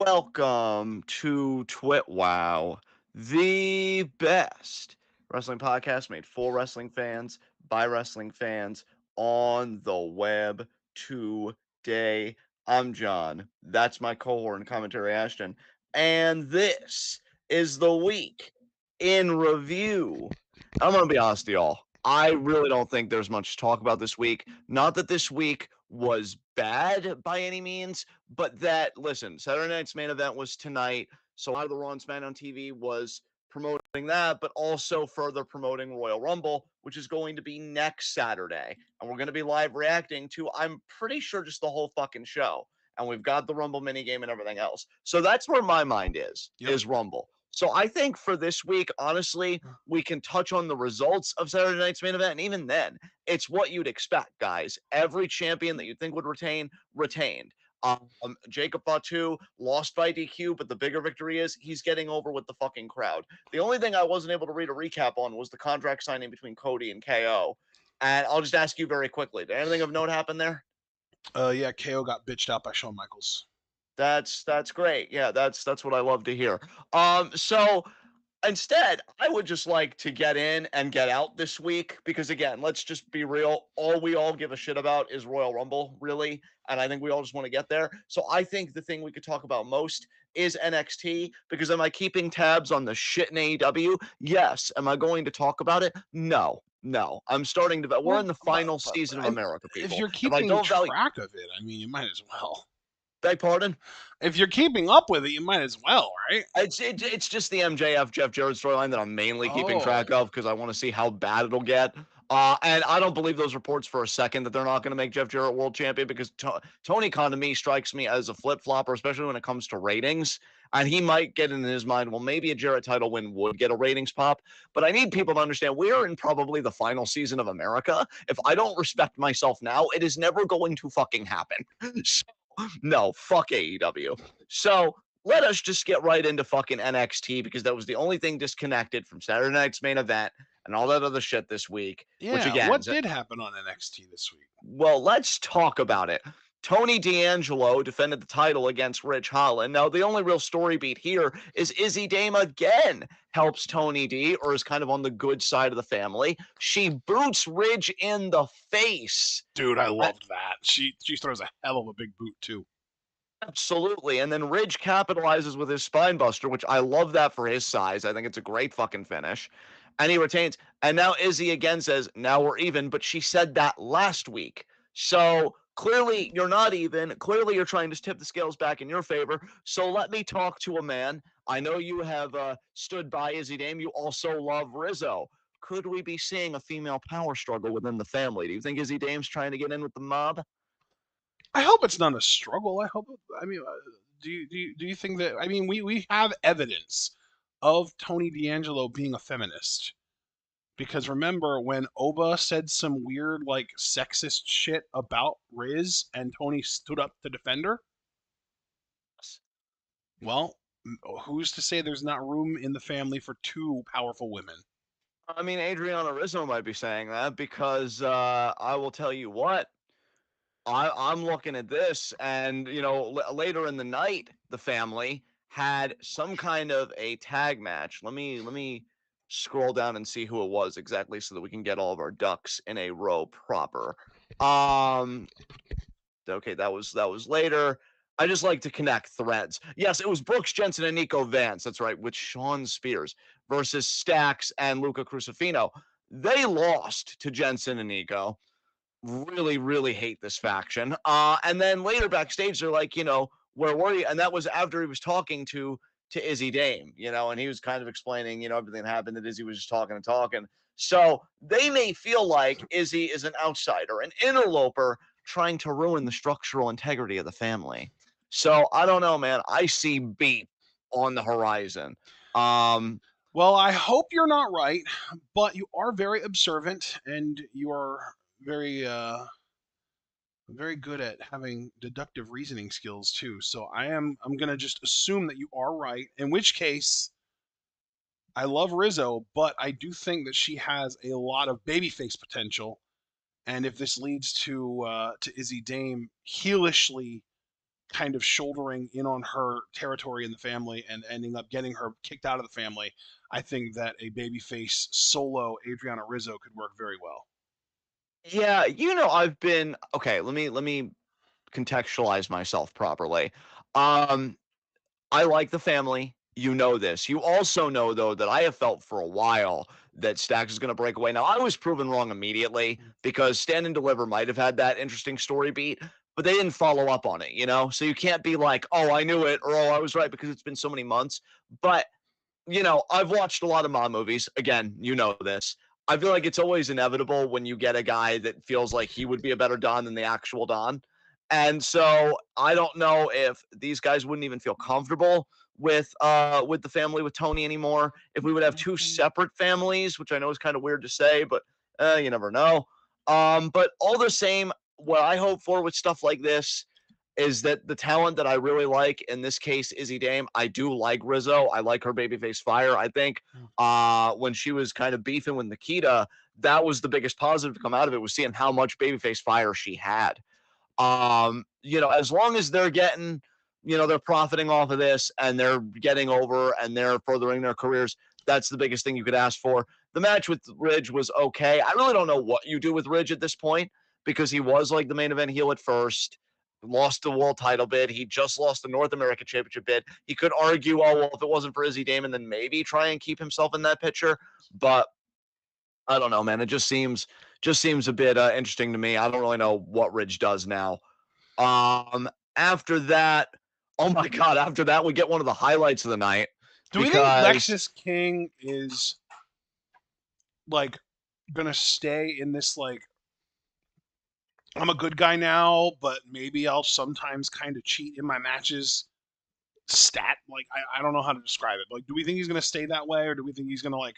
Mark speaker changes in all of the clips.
Speaker 1: Welcome to TWitWoW, the best wrestling podcast made for wrestling fans by wrestling fans on the web today. I'm John. That's my cohort and commentary Ashton. And this is the week in review. I'm going to be honest with y'all. I really don't think there's much to talk about this week. Not that this week was bad by any means, but that, listen, Saturday night's main event was tonight. So a lot of the Raw and SmackDown TV was promoting that, but also further promoting Royal Rumble, which is going to be next Saturday. And we're going to be live reacting to, I'm pretty sure, just the whole fucking show. And we've got the Rumble minigame and everything else. So that's where my mind is Rumble. So I think for this week, honestly, we can touch on the results of Saturday night's main event. And even then, it's what you'd expect, guys. Every champion that you think would retain, retained. Jacob Fatu lost by DQ, but the bigger victory is he's getting over with the fucking crowd. The only thing I wasn't able to read a recap on was the contract signing between Cody and KO. And I'll just ask you very quickly, did anything of note happen there?
Speaker 2: Yeah, KO got bitched out by Shawn Michaels.
Speaker 1: That's great. Yeah, that's what I love to hear. So instead, I would just like to get in and get out this week because, again, let's just be real. All we all give a shit about is Royal Rumble, really. And I think we all just want to get there. So I think the thing we could talk about most is NXT because am I keeping tabs on the shit in AEW? Yes. Am I going to talk about it? No. No. I'm starting to. We're in the final season of America,
Speaker 2: If
Speaker 1: people.
Speaker 2: you're
Speaker 1: If I
Speaker 2: keeping
Speaker 1: don't value.
Speaker 2: track of it, I mean, you might as well.
Speaker 1: Beg pardon?
Speaker 2: If you're keeping up with it, you might as well, right?
Speaker 1: It's just the MJF Jeff Jarrett storyline that I'm mainly keeping track
Speaker 2: Oh.
Speaker 1: of because I want to see how bad it'll get. And I don't believe those reports for a second that they're not going to make Jeff Jarrett world champion because Tony Khan to me strikes me as a flip flopper, especially when it comes to ratings. And he might get in his mind, well, maybe a Jarrett title win would get a ratings pop. But I need people to understand we are in probably the final season of America. If I don't respect myself now, it is never going to fucking happen. So, no, fuck AEW. So let us just get right into fucking NXT because that was the only thing disconnected from Saturday night's main event and all that other shit this week. Which
Speaker 2: Yeah,
Speaker 1: again,
Speaker 2: what did happen on NXT this week?
Speaker 1: well, let's talk about it. Tony D'Angelo defended the title against Rich Holland. Now, the only real story beat here is Izzy Dame again helps Tony D, or is kind of on the good side of the family. She boots Ridge in the face.
Speaker 2: Dude, I loved that. She throws a hell of a big boot too.
Speaker 1: Absolutely. And then Ridge capitalizes with his spine buster, which I love that for his size. I think it's a great fucking finish. And he retains. And now Izzy again says, now we're even, but she said that last week. So clearly you're not even. Clearly you're trying to tip the scales back in your favor. So let me talk to a man. I know you have stood by Izzy Dame. You also love Rizzo. Could we be seeing a female power struggle within the family? Do you think Izzy Dame's trying to get in with the mob?
Speaker 2: I hope it's not a struggle. I mean, do you think that? I mean, we have evidence of Tony D'Angelo being a feminist. Because remember when Oba said some weird, like, sexist shit about Riz and Tony stood up to defend her? Well, who's to say there's not room in the family for two powerful women?
Speaker 1: I mean, Adriana Rizzo might be saying that because I will tell you what, I'm looking at this, and later in the night, the family had some kind of a tag match. Let me scroll down and see who it was exactly, so that we can get all of our ducks in a row proper. Um, okay, that was later. I just like to connect threads. Yes, it was Brooks Jensen and Nico Vance. That's right, with Sean Spears versus Stax and Luca Crucifino. They lost to Jensen and Nico. Really, really hate this faction. And then later backstage, they're like, where were you? And that was after he was talking to Izzy Dame, and he was kind of explaining, everything that happened, that Izzy was just talking and talking. So they may feel like Izzy is an outsider, an interloper trying to ruin the structural integrity of the family. So I don't know, man. I see beef on the horizon.
Speaker 2: Well, I hope you're not right, but you are very observant and you are very good at having deductive reasoning skills too. So I'm gonna just assume that you are right. In which case, I love Rizzo, but I do think that she has a lot of babyface potential. And if this leads to Izzy Dame heelishly kind of shouldering in on her territory in the family and ending up getting her kicked out of the family, I think that a babyface solo Adriana Rizzo could work very well.
Speaker 1: Yeah, I've been okay. Let me contextualize myself properly. Um, I like the family. You know this. You also know, though, that I have felt for a while that Stacks is going to break away. Now, I was proven wrong immediately because Stand and Deliver might have had that interesting story beat, but they didn't follow up on it. So you can't be like, oh, I knew it, or oh, I was right because it's been so many months. But I've watched a lot of mom movies. Again, you know this. I feel like it's always inevitable when you get a guy that feels like he would be a better Don than the actual Don. And so I don't know if these guys wouldn't even feel comfortable with the family with Tony anymore. If we would have two separate families, which I know is kind of weird to say, but you never know. But all the same, what I hope for with stuff like this is that the talent that I really like, in this case, Izzy Dame, I do like Rizzo. I like her babyface fire. I think when she was kind of beefing with Nikita, that was the biggest positive to come out of it, was seeing how much babyface fire she had. As long as they're getting, they're profiting off of this and they're getting over and they're furthering their careers, that's the biggest thing you could ask for. The match with Ridge was okay. I really don't know what you do with Ridge at this point because he was like the main event heel at first, lost the world title bid. He just lost the North American Championship bid. He could argue, oh, well, if it wasn't for Izzy Damon, then maybe try and keep himself in that picture. But I don't know, man. It just seems a bit interesting to me. I don't really know what Ridge does now. After that, oh my God, after that, we get one of the highlights of the night
Speaker 2: Do we think
Speaker 1: because
Speaker 2: Lexis King is like gonna stay in this like I'm a good guy now, but maybe I'll sometimes kind of cheat in my matches stat? Like I don't know how to describe it. Like, do we think he's gonna stay that way, or do we think he's gonna like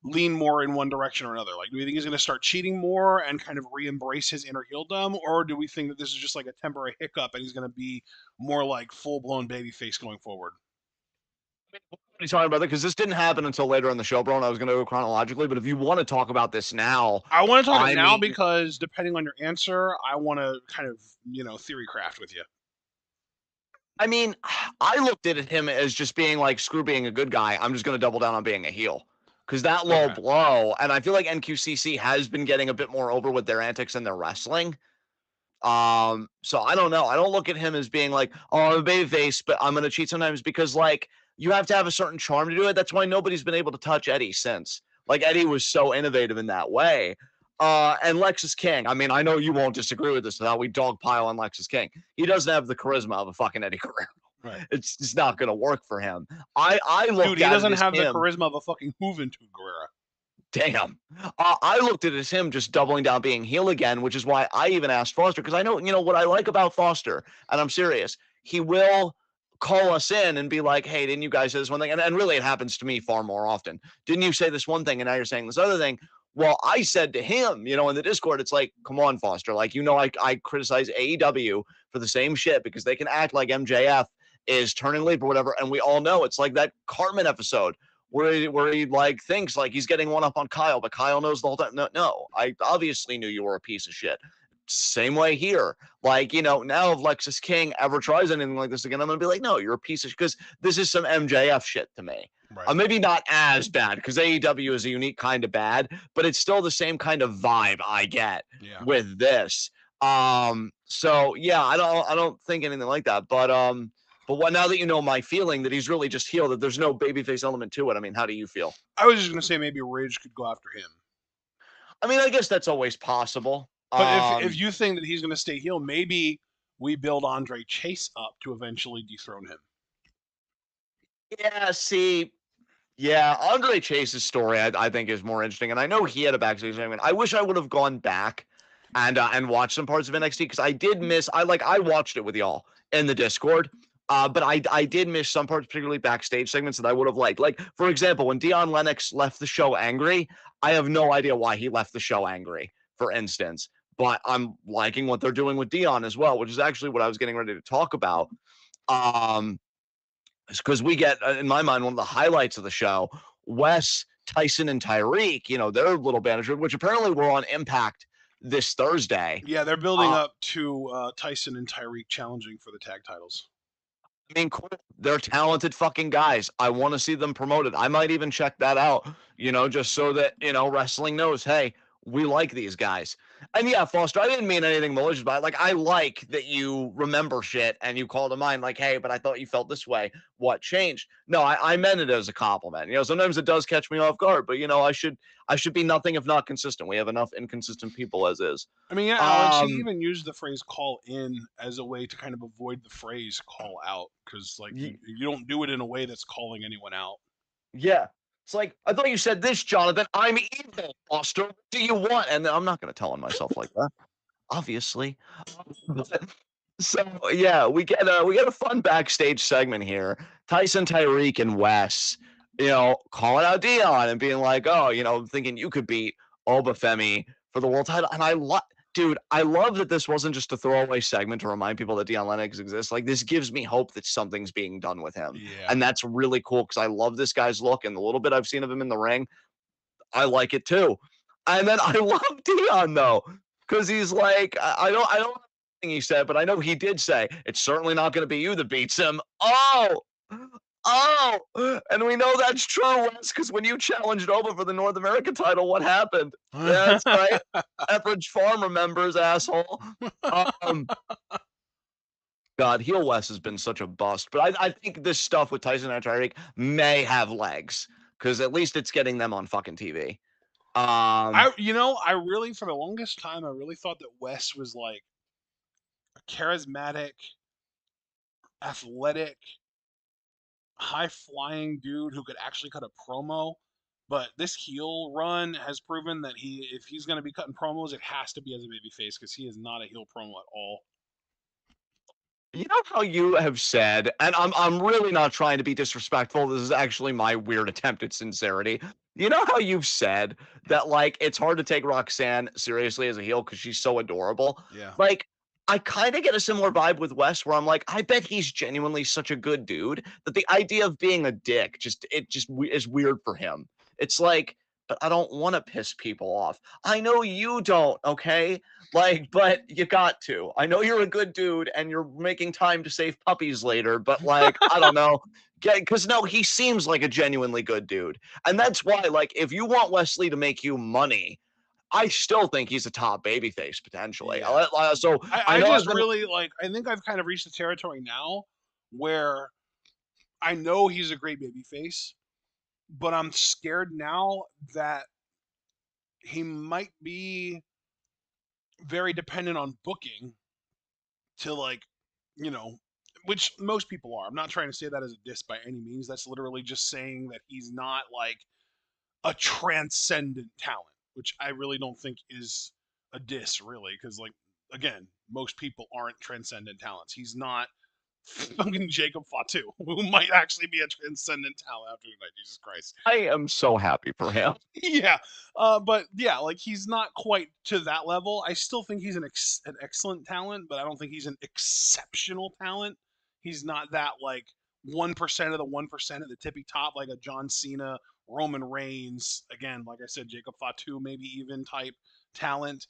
Speaker 2: lean more in one direction or another? Like, do we think he's going to start cheating more and kind of re-embrace his inner heeldom, or do we think that this is just like a temporary hiccup and he's going to be more like full-blown babyface going forward?
Speaker 1: he's talking about that because this didn't happen until later in the show, bro. And I was going to go chronologically, but if you want to talk about this now,
Speaker 2: I want to talk it
Speaker 1: I
Speaker 2: now
Speaker 1: mean,
Speaker 2: because depending on your answer, I want to kind of theory craft with you.
Speaker 1: I mean, I looked at him as just being like, screw being a good guy. I'm just going to double down on being a heel. Because that low
Speaker 2: Okay.
Speaker 1: blow, and I feel like NQCC has been getting a bit more over with their antics and their wrestling. So I don't know. I don't look at him as being like, oh, I'm a babyface, but I'm gonna cheat sometimes because like you have to have a certain charm to do it. That's why nobody's been able to touch Eddie since. Like Eddie was so innovative in that way. And Lexus King. I mean, I know you won't disagree with this without we dogpile on Lexus King. He doesn't have the charisma of a fucking Eddie Guerrero.
Speaker 2: Right.
Speaker 1: It's just not gonna work for him. I
Speaker 2: Dude,
Speaker 1: looked
Speaker 2: he
Speaker 1: at it
Speaker 2: doesn't
Speaker 1: as
Speaker 2: have the
Speaker 1: him.
Speaker 2: charisma of a fucking Juventud Guerrera.
Speaker 1: Damn. I looked at it as him just doubling down being heel again, which is why I even asked Foster, because I know, what I like about Foster, and I'm serious, he will call us in and be like, hey, didn't you guys say this one thing? And really, it happens to me far more often. Didn't you say this one thing, and now you're saying this other thing? Well, I said to him, in the Discord, it's like, come on, Foster. Like, I criticize AEW for the same shit because they can act like MJF is turning leap or whatever. And we all know it's like that Cartman episode where he like thinks like he's getting one up on Kyle, but Kyle knows the whole time. No, I obviously knew you were a piece of shit. Same way here. Like, now if Lexus King ever tries anything like this again, I'm gonna be like, no, you're a piece of shit, because this is some MJF shit to me.
Speaker 2: Right.
Speaker 1: Maybe not as bad because AEW is a unique kind of bad, but it's still the same kind of vibe I get with this. So yeah, I don't think anything like that. But what, now that you know my feeling that he's really just heel, that there's no babyface element to it, I mean, how do you feel?
Speaker 2: I was just going to say maybe Ridge could go after him.
Speaker 1: I mean, I guess that's always possible.
Speaker 2: But if you think that he's going to stay heel, maybe we build Andre Chase up to eventually dethrone him.
Speaker 1: Yeah, see, yeah, Andre Chase's story I think is more interesting, and I know he had a backstage segment. I wish I would have gone back and watched some parts of NXT because I did miss. I watched it with y'all in the Discord. But I did miss some parts, particularly backstage segments that I would have liked. Like, for example, when Dion Lennox left the show angry, I have no idea why he left the show angry, for instance. But I'm liking what they're doing with Dion as well, which is actually what I was getting ready to talk about. Because we get, in my mind, one of the highlights of the show, Wes, Tyson, and Tyreek, their little banner, which apparently were on Impact this Thursday.
Speaker 2: Yeah, they're building
Speaker 1: Uh,
Speaker 2: up to Tyson and Tyreek challenging for the tag titles.
Speaker 1: I mean, cool. They're talented fucking guys. I want to see them promoted. I might even check that out, just so that, wrestling knows, hey, we like these guys. And yeah, Foster, I didn't mean anything malicious by it. Like, I like that you remember shit and you call to mind, like, hey, but I thought you felt this way. What changed? No, I meant it as a compliment. Sometimes it does catch me off guard, but I should be nothing if not consistent. We have enough inconsistent people as is.
Speaker 2: I mean, yeah, Alex, he
Speaker 1: Um,
Speaker 2: even used the phrase "call in" as a way to kind of avoid the phrase "call out" because, like, you don't do it in a way that's calling anyone out.
Speaker 1: Yeah. It's like, I thought you said this, Jonathan. I'm evil, Foster. What do you want? And I'm not going to tell on myself like that, obviously. But- so yeah, we get a fun backstage segment here. Tyson, Tyreek, and Wes, calling out Dion and being like, oh, thinking you could beat Obafemi for the world title. And dude, I love that this wasn't just a throwaway segment to remind people that Dion Lennox exists. Like, this gives me hope that something's being done with him.
Speaker 2: Yeah.
Speaker 1: And that's really cool because I love this guy's look, and the little bit I've seen of him in the ring, I like it too. And then I love Dion though, because he's like, I don't know anything he said, but I know he did say it's certainly not going to be you that beats him. Oh, and we know that's true, Wes, because when you challenged Oba for the North American title, what happened? Yeah, that's right. Average Farm remembers, asshole. Um, God, heel Wes has been such a bust, but I think this stuff with Tyson and Tyreek may have legs because at least it's getting them on fucking TV. Um,
Speaker 2: I really, for the longest time, I really thought that Wes was like a charismatic, athletic, high flying dude who could actually cut a promo. But this heel run has proven that if he's going to be cutting promos, it has to be as a babyface because he is not a heel promo at all.
Speaker 1: You know how you have said, and I'm really not trying to be disrespectful. This is actually my weird attempt at sincerity. You know how you've said that like it's hard to take Roxanne seriously as a heel because she's so adorable.
Speaker 2: Yeah.
Speaker 1: Like I kind of get a similar vibe with Wes where I'm like, I bet he's genuinely such a good dude that the idea of being a dick is weird for him. It's like, but I don't want to piss people off. I know you don't, okay? Like, but you got to. I know you're a good dude and you're making time to save puppies later, but like, I don't know. Because no, he seems like a genuinely good dude. And that's why, like, if you want Wesley to make you money, I still think he's a top babyface potentially.
Speaker 2: Yeah.
Speaker 1: So I
Speaker 2: I
Speaker 1: know I've
Speaker 2: just
Speaker 1: been.
Speaker 2: really like, I think I've kind of reached the territory now where I know he's a great babyface, but I'm scared now that he might be very dependent on booking to like, you know, which most people are. I'm not trying to say that as a diss by any means. That's literally just saying that he's not like a transcendent talent, which I really don't think is a diss, really, because like again, most people aren't transcendent talents. He's not fucking Jacob Fatu, who might actually be a transcendent talent after tonight. Jesus Christ.
Speaker 1: I am so happy for him.
Speaker 2: Yeah, but yeah, like he's not quite to that level. I still think he's an excellent talent, but I don't think he's an exceptional talent. He's not that like 1% of the 1% at the tippy top, like a John Cena, Roman Reigns. Again, like I said, Jacob Fatu, maybe even type talent.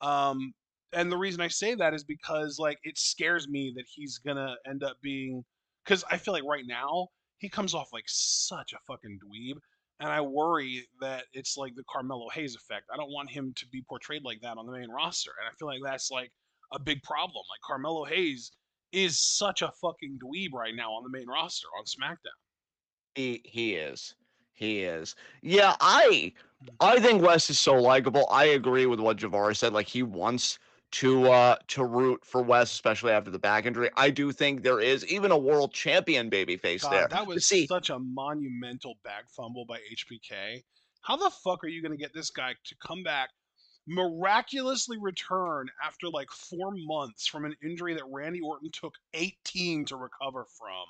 Speaker 2: Um, and the reason I say that is because like it scares me that he's gonna end up being because I feel like right now he comes off like such a fucking dweeb and I worry that it's like the Carmelo Hayes effect. I don't want him to be portrayed like that on the main roster. And I feel like that's like a big problem. Like Carmelo Hayes is such a fucking dweeb right now on the main roster on SmackDown.
Speaker 1: He is. He is. Yeah, I think Wes is so likable. I agree with what Javari said. Like he wants to root for Wes, especially after the back injury. I do think there is even a world champion babyface there.
Speaker 2: God, that
Speaker 1: But
Speaker 2: was
Speaker 1: see,
Speaker 2: such a monumental bag fumble by HBK. How the fuck are you going to get this guy to come back, miraculously return after like 4 months from an injury that Randy Orton took 18 to recover from?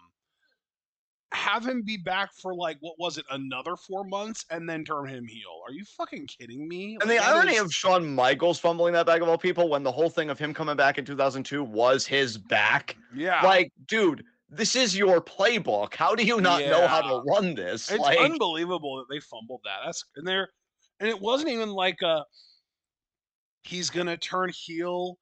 Speaker 2: Have him be back for like what was it, another 4 months, and then turn him heel? Are you fucking kidding me?
Speaker 1: and
Speaker 2: Like
Speaker 1: the
Speaker 2: that
Speaker 1: irony
Speaker 2: is
Speaker 1: of Shawn Michaels fumbling that bag of all people when the whole thing of him coming back in 2002 was his back.
Speaker 2: yeah,
Speaker 1: Like, dude, this is your playbook. How do you not know how
Speaker 2: yeah.
Speaker 1: to run this?
Speaker 2: It's
Speaker 1: Like,
Speaker 2: unbelievable that they fumbled that. That's and it wasn't even like a he's gonna turn heel,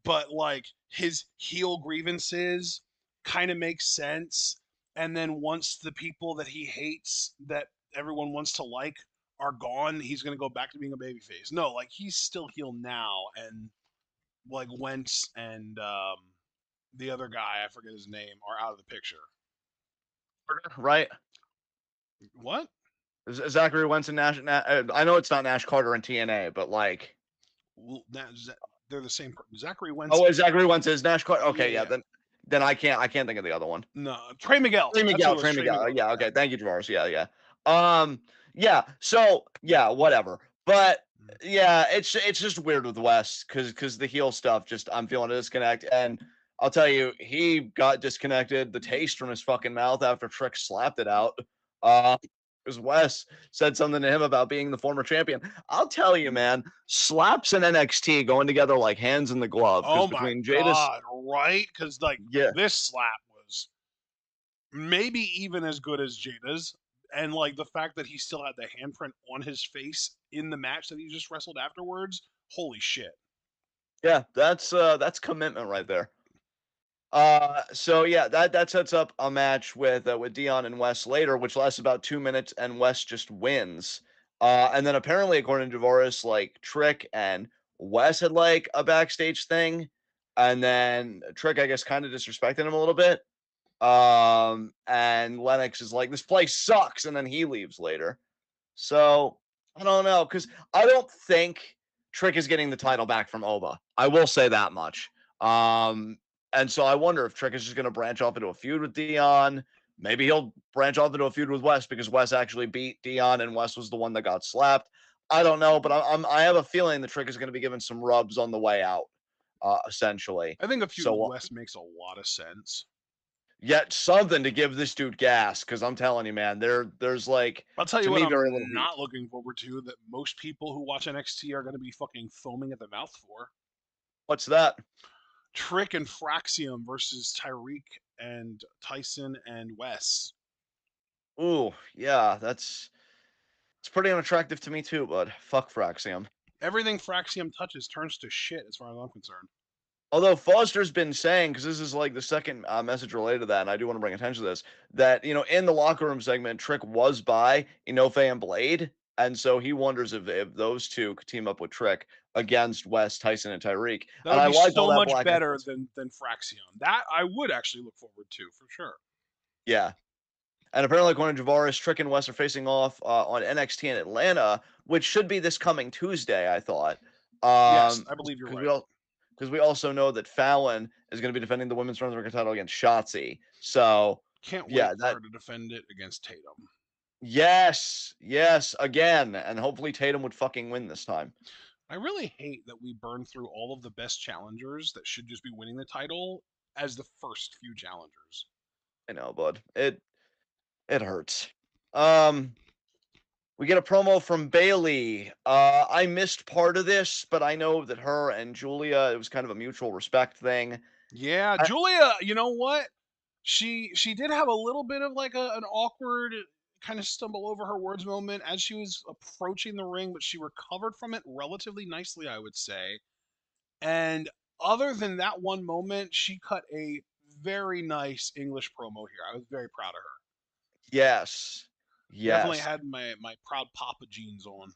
Speaker 2: but like his heel grievances kind of make sense. And then once the people that he hates, that everyone wants to like, are gone, he's gonna go back to being a babyface. No, like he's still heel now, and like Wentz and the other guy, I forget his name, are out of the picture.
Speaker 1: Right?
Speaker 2: What?
Speaker 1: Zachary Wentz and Nash. I know it's not Nash Carter and TNA, but like,
Speaker 2: Well, they're the same. Zachary Wentz.
Speaker 1: oh, Zachary Wentz is Nash Carter.
Speaker 2: Yeah,
Speaker 1: Okay, yeah,
Speaker 2: yeah.
Speaker 1: then I can't think of the other one.
Speaker 2: No, Trey Miguel.
Speaker 1: Trey
Speaker 2: That's who it
Speaker 1: Miguel,
Speaker 2: was.
Speaker 1: Trey
Speaker 2: Trey
Speaker 1: Miguel.
Speaker 2: Miguel.
Speaker 1: Yeah, okay. Thank you, Javaris. Yeah, yeah. Yeah. So yeah, whatever. But
Speaker 2: Mm.
Speaker 1: yeah, it's just weird with West because the heel stuff. Just I'm feeling a disconnect, and I'll tell you, he got disconnected. The taste from his fucking mouth after Trick slapped it out. Uh, because Wes said something to him about being the former champion. I'll tell you, man, slaps and NXT going together like hands in the glove. Because
Speaker 2: Oh my
Speaker 1: between Jada's,
Speaker 2: god! Right? Because like
Speaker 1: yeah,
Speaker 2: this slap was maybe even as good as Jada's, and like the fact that he still had the handprint on his face in the match that he just wrestled afterwards. Holy shit!
Speaker 1: yeah, that's commitment right there. So yeah, that sets up a match with Dion and Wes later, which lasts about 2 minutes, and Wes just wins. And then apparently, according to Dvoris, like Trick and Wes had like a backstage thing, and then Trick, I guess, kind of disrespected him a little bit. And Lennox is like, "This place sucks," and then he leaves later. So I don't know because I don't think Trick is getting the title back from Oba. I will say that much. Um, and so I wonder if Trick is just going to branch off into a feud with Dion. Maybe he'll branch off into a feud with Wes because Wes actually beat Dion and Wes was the one that got slapped. I don't know, but I have a feeling the Trick is going to be given some rubs on the way out, essentially.
Speaker 2: I think a feud with
Speaker 1: So
Speaker 2: West makes a lot of sense.
Speaker 1: yet something to give this dude gas because I'm telling you, man, there's like
Speaker 2: I'll tell you
Speaker 1: to
Speaker 2: what
Speaker 1: me
Speaker 2: I'm
Speaker 1: very little heat.
Speaker 2: not looking forward to, that most people who watch NXT are going to be fucking foaming at the mouth for.
Speaker 1: What's that?
Speaker 2: Trick and Fraxium versus Tyreek and Tyson and Wes.
Speaker 1: Ooh, yeah, that's it's pretty unattractive to me too, bud. Fuck Fraxium.
Speaker 2: Everything Fraxium touches turns to shit, as far as I'm concerned.
Speaker 1: Although Foster's been saying, because this is like the second message related to that, and I do want to bring attention to this, that in the locker room segment, Trick was by Inoue and Blade, and so he wonders if those two could team up with Trick against West, Tyson, and Tyreek.
Speaker 2: That
Speaker 1: And
Speaker 2: would
Speaker 1: I
Speaker 2: be
Speaker 1: like all
Speaker 2: so
Speaker 1: that
Speaker 2: much
Speaker 1: black
Speaker 2: better
Speaker 1: influence.
Speaker 2: than Fraxium. That I would actually look forward to for sure.
Speaker 1: Yeah, and apparently, according to Javaris, Trick and West are facing off on NXT in Atlanta, which should be this coming Tuesday, I thought.
Speaker 2: Yes, I believe you're
Speaker 1: Because
Speaker 2: right.
Speaker 1: we also know that Fallon is going to be defending the women's North American title against Shotzi. So,
Speaker 2: Can't
Speaker 1: yeah,
Speaker 2: wait for
Speaker 1: that
Speaker 2: her to defend it against Tatum.
Speaker 1: yes, again, and hopefully Tatum would fucking win this time.
Speaker 2: I really hate that we burn through all of the best challengers that should just be winning the title as the first few challengers.
Speaker 1: I know, bud. It hurts. Um, we get a promo from Bailey. I missed part of this, but I know that her and Julia, it was kind of a mutual respect thing.
Speaker 2: Yeah,
Speaker 1: I,
Speaker 2: Julia, you know what? She did have a little bit of like an awkward kind of stumble over her words moment as she was approaching the ring, but she recovered from it relatively nicely, I would say. And other than that one moment, she cut a very nice English promo here. I was very proud of her.
Speaker 1: yes,
Speaker 2: Definitely
Speaker 1: yes.
Speaker 2: had my proud Papa jeans on.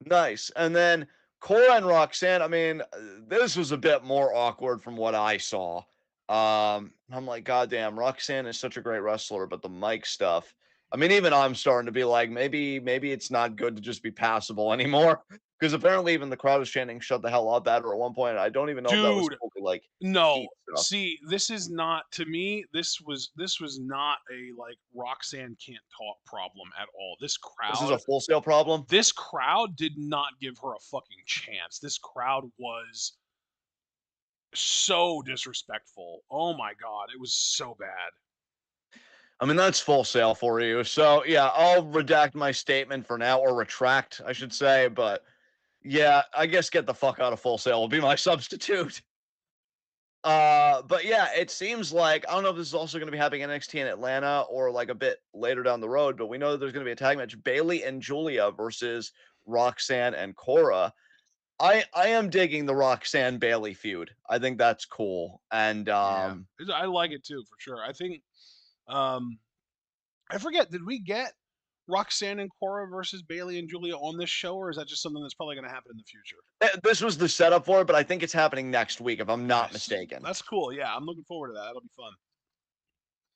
Speaker 1: Nice. And then Cora and Roxanne, I mean, this was a bit more awkward from what I saw. I'm like, God damn, Roxanne is such a great wrestler, but the mic stuff. I mean, even I'm starting to be like, maybe it's not good to just be passable anymore. Because apparently even the crowd was chanting shut the hell up at her at one point. I don't even know if that was
Speaker 2: Dude,
Speaker 1: totally like
Speaker 2: no.
Speaker 1: heat stuff.
Speaker 2: See, this is not, to me, this was not a like Roxanne can't talk problem at all.
Speaker 1: This is a full sale problem.
Speaker 2: This crowd did not give her a fucking chance. This crowd was so disrespectful. Oh my god, it was so bad.
Speaker 1: I mean, that's full sale for you. So yeah, I'll redact my statement for now, or retract, I should say, but yeah, I guess get the fuck out of Full Sail will be my substitute. But yeah, it seems like I don't know if this is also going to be happening in NXT in Atlanta or like a bit later down the road, but we know that there's going to be a tag match: Bailey and Julia versus Roxanne and Cora. I am digging the Roxanne Bailey feud. I think that's cool. And
Speaker 2: Yeah, I like it too for sure. I think um I forget, did we get Roxanne and Cora versus Bailey and Julia on this show, or is that just something that's probably going to happen in the future?
Speaker 1: this was the setup for it, but I think it's happening next week if I'm not
Speaker 2: Nice.
Speaker 1: mistaken.
Speaker 2: That's cool. Yeah, I'm looking forward to that. That'll be fun.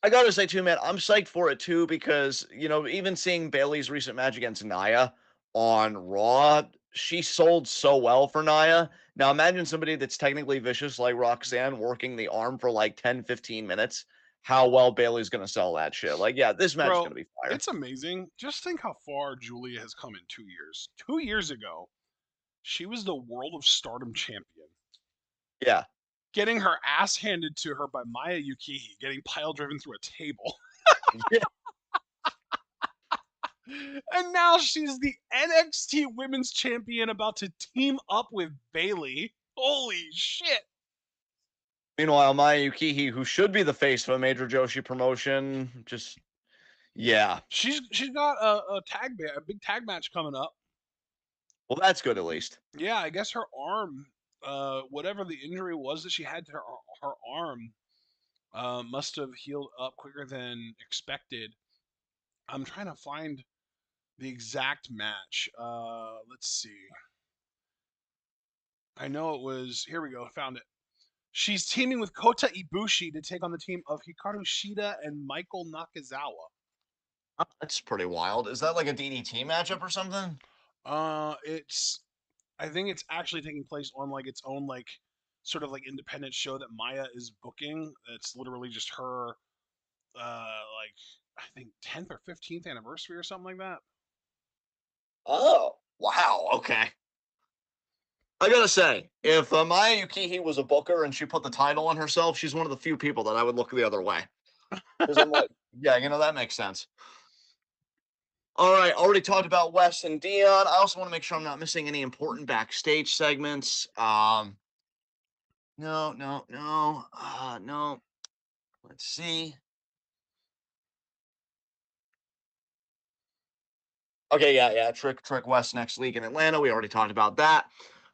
Speaker 1: I gotta say too, man, I'm psyched for it too because even seeing Bailey's recent match against Nia on Raw, she sold so well for Nia. Now imagine somebody that's technically vicious like Roxanne working the arm for like 10, 15 minutes. How well Bailey's gonna sell that shit. Like, yeah, this match is
Speaker 2: Bro,
Speaker 1: gonna be fire.
Speaker 2: it's amazing. Just think how far Julia has come in 2 years. 2 years ago, she was the World of Stardom champion,
Speaker 1: Yeah.
Speaker 2: getting her ass handed to her by Maya Yukihi, getting pile driven through a table.
Speaker 1: Yeah.
Speaker 2: And now she's the NXT Women's Champion about to team up with Bailey. Holy shit.
Speaker 1: Meanwhile, Maya Yukihi, who should be the face of a major Joshi promotion, just yeah.
Speaker 2: She's got a big tag match coming up.
Speaker 1: Well, that's good at least.
Speaker 2: Yeah, I guess her arm, whatever the injury was that she had to her arm, must have healed up quicker than expected. I'm trying to find the exact match. Let's see. I know it was. Here we go. Found it. She's teaming with Kota Ibushi to take on the team of Hikaru Shida and Michael Nakazawa.
Speaker 1: That's pretty wild. Is that like a DDT matchup or something?
Speaker 2: It's. I think it's actually taking place on like its own like sort of like independent show that Maya is booking. It's literally just her, like I think 10th or 15th anniversary or something like that.
Speaker 1: Oh, wow. Okay. I gotta say, if Maya Yukihi was a booker and she put the title on herself, she's one of the few people that I would look the other way. Because I'm like, yeah, that makes sense. All right, already talked about Wes and Dion. I also want to make sure I'm not missing any important backstage segments. No, no, no, no. Let's see. Okay, yeah. Trick West next week in Atlanta. We already talked about that.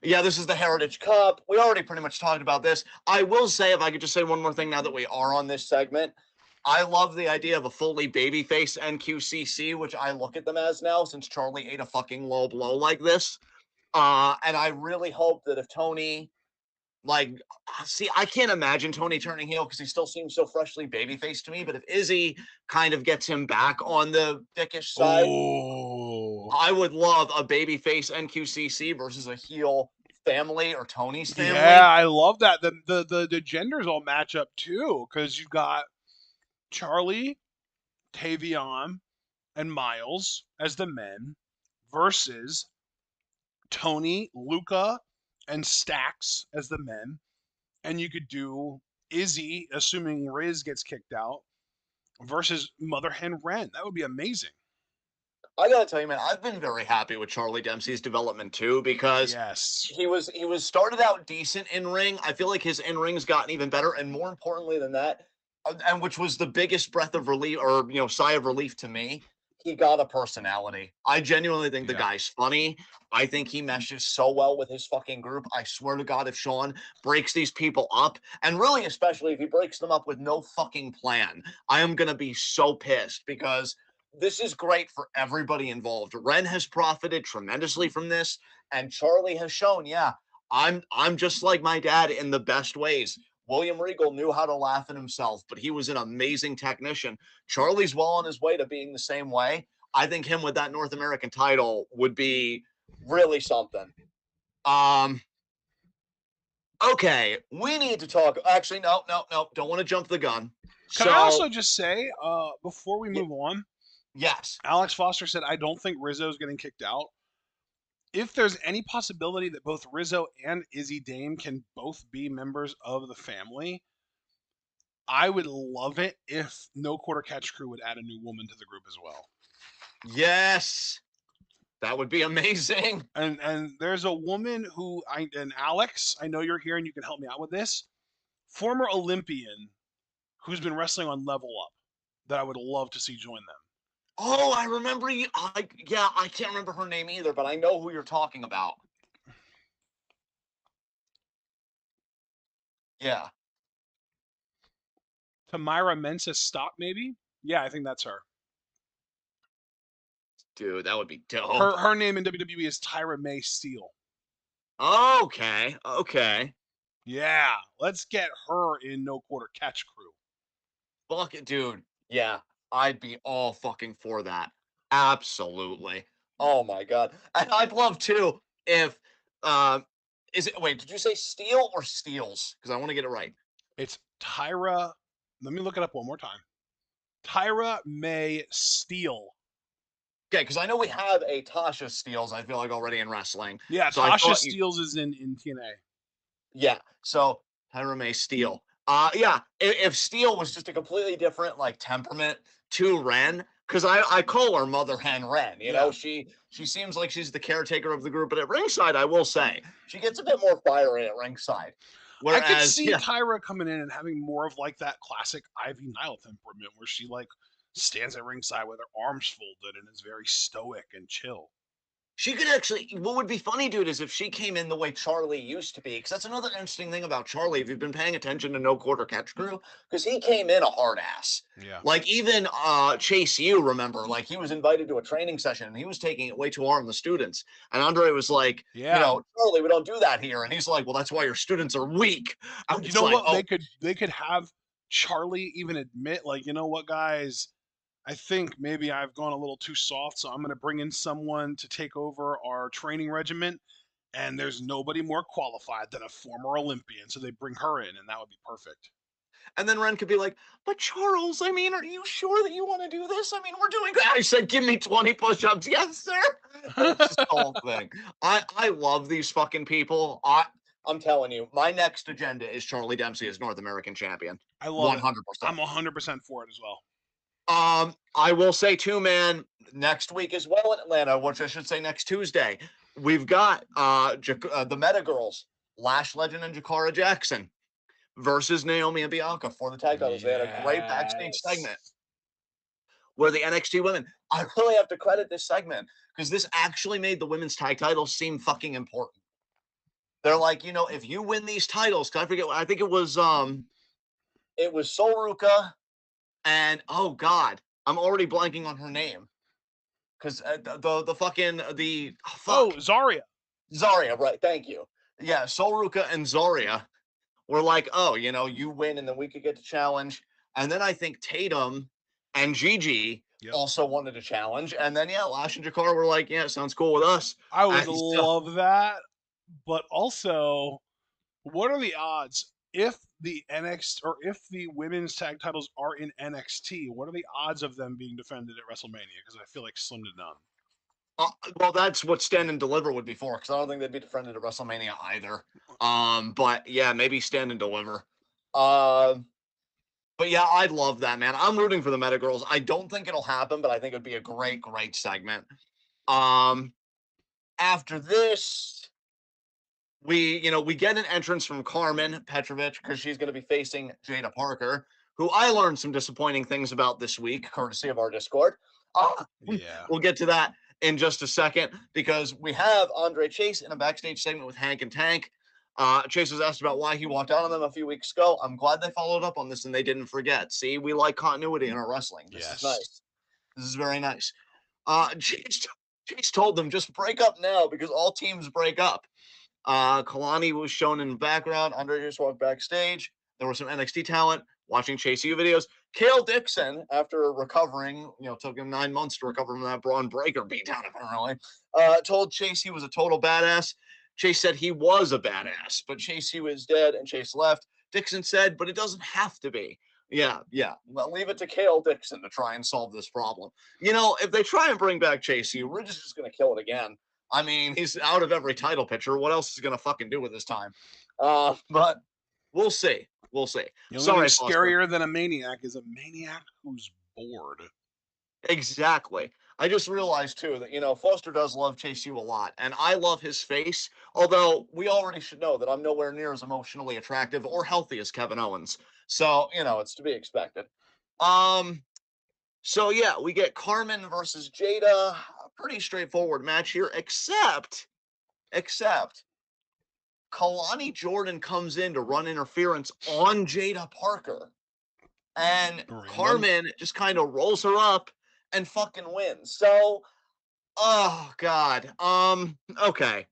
Speaker 1: Yeah, this is the Heritage Cup. We already pretty much talked about this. I will say, if I could just say one more thing now that we are on this segment, I love the idea of a fully babyface NQCC, which I look at them as now since Charlie ate a fucking low blow like this. And I really hope that if Tony, like, see, I can't imagine Tony turning heel because he still seems so freshly babyface to me. But if Izzy kind of gets him back on the dickish side,
Speaker 2: Oh,
Speaker 1: I would love a babyface NQCC versus a heel family or Tony's
Speaker 2: yeah,
Speaker 1: family.
Speaker 2: I love that. The genders all match up too, because you've got Charlie, Tavion, and Miles as the men versus Tony, Luca, and Stax as the men, and you could do Izzy, assuming Riz gets kicked out, versus Mother Hen Ren. That would be amazing.
Speaker 1: I gotta tell you, man, I've been very happy with Charlie Dempsey's development too because
Speaker 2: Yes.
Speaker 1: he was started out decent in ring. I feel like his in ring's gotten even better, and more importantly than that, and which was the biggest breath of relief or sigh of relief to me. He got a personality. I genuinely think the
Speaker 2: Yeah.
Speaker 1: guy's funny. I think he meshes so well with his fucking group. I swear to God, if Sean breaks these people up, and really especially if he breaks them up with no fucking plan, I am gonna be so pissed because this is great for everybody involved. Ren has profited tremendously from this, and Charlie has shown, yeah, I'm just like my dad in the best ways. William Regal knew how to laugh at himself, but he was an amazing technician. Charlie's well on his way to being the same way. I think him with that North American title would be really something. Um, okay, we need to talk. Actually, no, don't want to jump the gun.
Speaker 2: Can I
Speaker 1: So,
Speaker 2: also just say, before we move on,
Speaker 1: yes,
Speaker 2: Alex Foster said, I don't think Rizzo's getting kicked out. If there's any possibility that both Rizzo and Izzy Dame can both be members of the family, I would love it if No Quarter Catch Crew would add a new woman to the group as well.
Speaker 1: yes, that would be amazing.
Speaker 2: And there's a woman who and Alex, I know you're here and you can help me out with this. Former Olympian who's been wrestling on Level Up that I would love to see join them.
Speaker 1: Oh, I remember you. Yeah, I can't remember her name either, but I know who you're talking about. Yeah,
Speaker 2: Tamyra Mensa Stock, maybe? Yeah, I think that's her.
Speaker 1: dude, that would be dope.
Speaker 2: Her name in WWE is Tyra May Steele.
Speaker 1: Okay, okay.
Speaker 2: Yeah, let's get her in No Quarter Catch Crew.
Speaker 1: Fuck it, dude. Yeah, I'd be all fucking for that. Absolutely. Oh my god. And I'd love too if is it wait, did you say Steel or Steels? Because I want to get it right.
Speaker 2: It's Tyra. Let me look it up one more time. Tyra May Steele.
Speaker 1: Okay, because I know we have a Tasha Steels, I feel like already in wrestling.
Speaker 2: Yeah,
Speaker 1: So I
Speaker 2: Tasha
Speaker 1: thought you
Speaker 2: Steeles is in TNA.
Speaker 1: yeah. So Tyra May Steele. Yeah, if Steele was just a completely different like temperament to Ren, because I call her Mother Hen Ren. You
Speaker 2: Yeah,
Speaker 1: know, she seems like she's the caretaker of the group, but at ringside, I will say she gets a bit more fiery at ringside.
Speaker 2: I could
Speaker 1: Whereas,
Speaker 2: see
Speaker 1: yeah,
Speaker 2: Tyra coming in and having more of like that classic Ivy Nile temperament, where she like stands at ringside with her arms folded and is very stoic and chill.
Speaker 1: she could actually. What would be funny, dude, is if she came in the way Charlie used to be. Because that's another interesting thing about Charlie. If you've been paying attention to No Quarter Catch Crew, because he came in a hard ass.
Speaker 2: Yeah,
Speaker 1: Like even Chase U, remember, like he was invited to a training session and he was taking it way too hard on the students. And Andre was like, you
Speaker 2: yeah.
Speaker 1: know, Charlie, we don't do that here. And he's like, well, that's why your students are weak. I
Speaker 2: You
Speaker 1: was
Speaker 2: know
Speaker 1: like,
Speaker 2: what?
Speaker 1: oh,
Speaker 2: They could have Charlie even admit, like, you know what, guys, I think maybe I've gone a little too soft, so I'm going to bring in someone to take over our training regiment. And there's nobody more qualified than a former Olympian, so they bring her in, and that would be perfect.
Speaker 1: and then Ren could be like, but Charles, I mean, are you sure that you want to do this? I mean, we're doing. I said, give me 20 push-ups, yes, sir. And it's just the whole thing. I love these fucking people. I'm telling you, my next agenda is Charlie Dempsey as North American champion.
Speaker 2: I love it.
Speaker 1: 100%.
Speaker 2: I'm 100% for it as well.
Speaker 1: I will say too, man. Next week as well in Atlanta, which I should say next Tuesday, we've got the Meta Girls, Lash Legend and Jakara Jackson versus Naomi and Bianca for the tag titles. They had a great backstage segment
Speaker 2: Yes.
Speaker 1: where the NXT women. I really have to credit this segment because this actually made the women's tag titles seem fucking important. They're like, you know, if you win these titles, I forget. I think it was Soruka and oh god, I'm already blanking on her name. Because the fucking the oh,
Speaker 2: Oh,
Speaker 1: fuck
Speaker 2: Zarya.
Speaker 1: Zarya, right? Thank you. Yeah, Solruka and Zarya were like, oh, you know, you win, and then we could get to challenge. And then I think Tatum and Gigi
Speaker 2: Yep.
Speaker 1: also wanted to challenge, and then yeah, Lash and Jakar were like, yeah, sounds cool with us.
Speaker 2: I would
Speaker 1: And so,
Speaker 2: love that. But also, what are the odds if the NXT or if the women's tag titles are in NXT? What are the odds of them being defended at WrestleMania? Because I feel like slim to none.
Speaker 1: uh, well, that's what Stand and Deliver would be for, because I don't think they'd be defended at WrestleMania either. But yeah, maybe Stand and Deliver. Um, But yeah, I'd love that, man. I'm rooting for the Meta Girls. I don't think it'll happen, but I think it'd be a great, great segment. Um, After this, we get an entrance from Carmen Petrovich because she's going to be facing Jada Parker, who I learned some disappointing things about this week, courtesy of our Discord. Uh,
Speaker 2: Yeah.
Speaker 1: we'll get to that in just a second because we have Andre Chase in a backstage segment with Hank and Tank. Chase was asked about why he walked out on them a few weeks ago. I'm glad they followed up on this and they didn't forget. See, we like continuity in our wrestling. This is
Speaker 2: Yes.
Speaker 1: nice. This is very nice. Chase told them just break up now because all teams break up. Kalani was shown in the background. Andre just walked backstage. There was some NXT talent watching Chase U videos. Kale Dixon, after recovering, took him 9 months to recover from that Braun Breaker beatdown, apparently, told Chase he was a total badass. Chase said he was a badass, but Chase U is dead and Chase left. Dixon said, but it doesn't have to be. Yeah, yeah. Well, leave it to Kale Dixon to try and solve this problem. If they try and bring back Chase U, we're just going to kill it again. I mean, he's out of every title picture. What else is he gonna fucking do with his time? But we'll see. We'll see.
Speaker 2: The only thing
Speaker 1: Sorry, Foster.
Speaker 2: scarier than a maniac is a maniac who's bored.
Speaker 1: Exactly. I just realized too that Foster does love Chase U a lot, and I love his face. Although we already should know that I'm nowhere near as emotionally attractive or healthy as Kevin Owens, so it's to be expected. Um. So yeah, we get Carmen versus Jada. A pretty straightforward match here, except Kalani Jordan comes in to run interference on Jada Parker. And
Speaker 2: Random.
Speaker 1: Carmen just kind of rolls her up and fucking wins. So, oh god. Okay.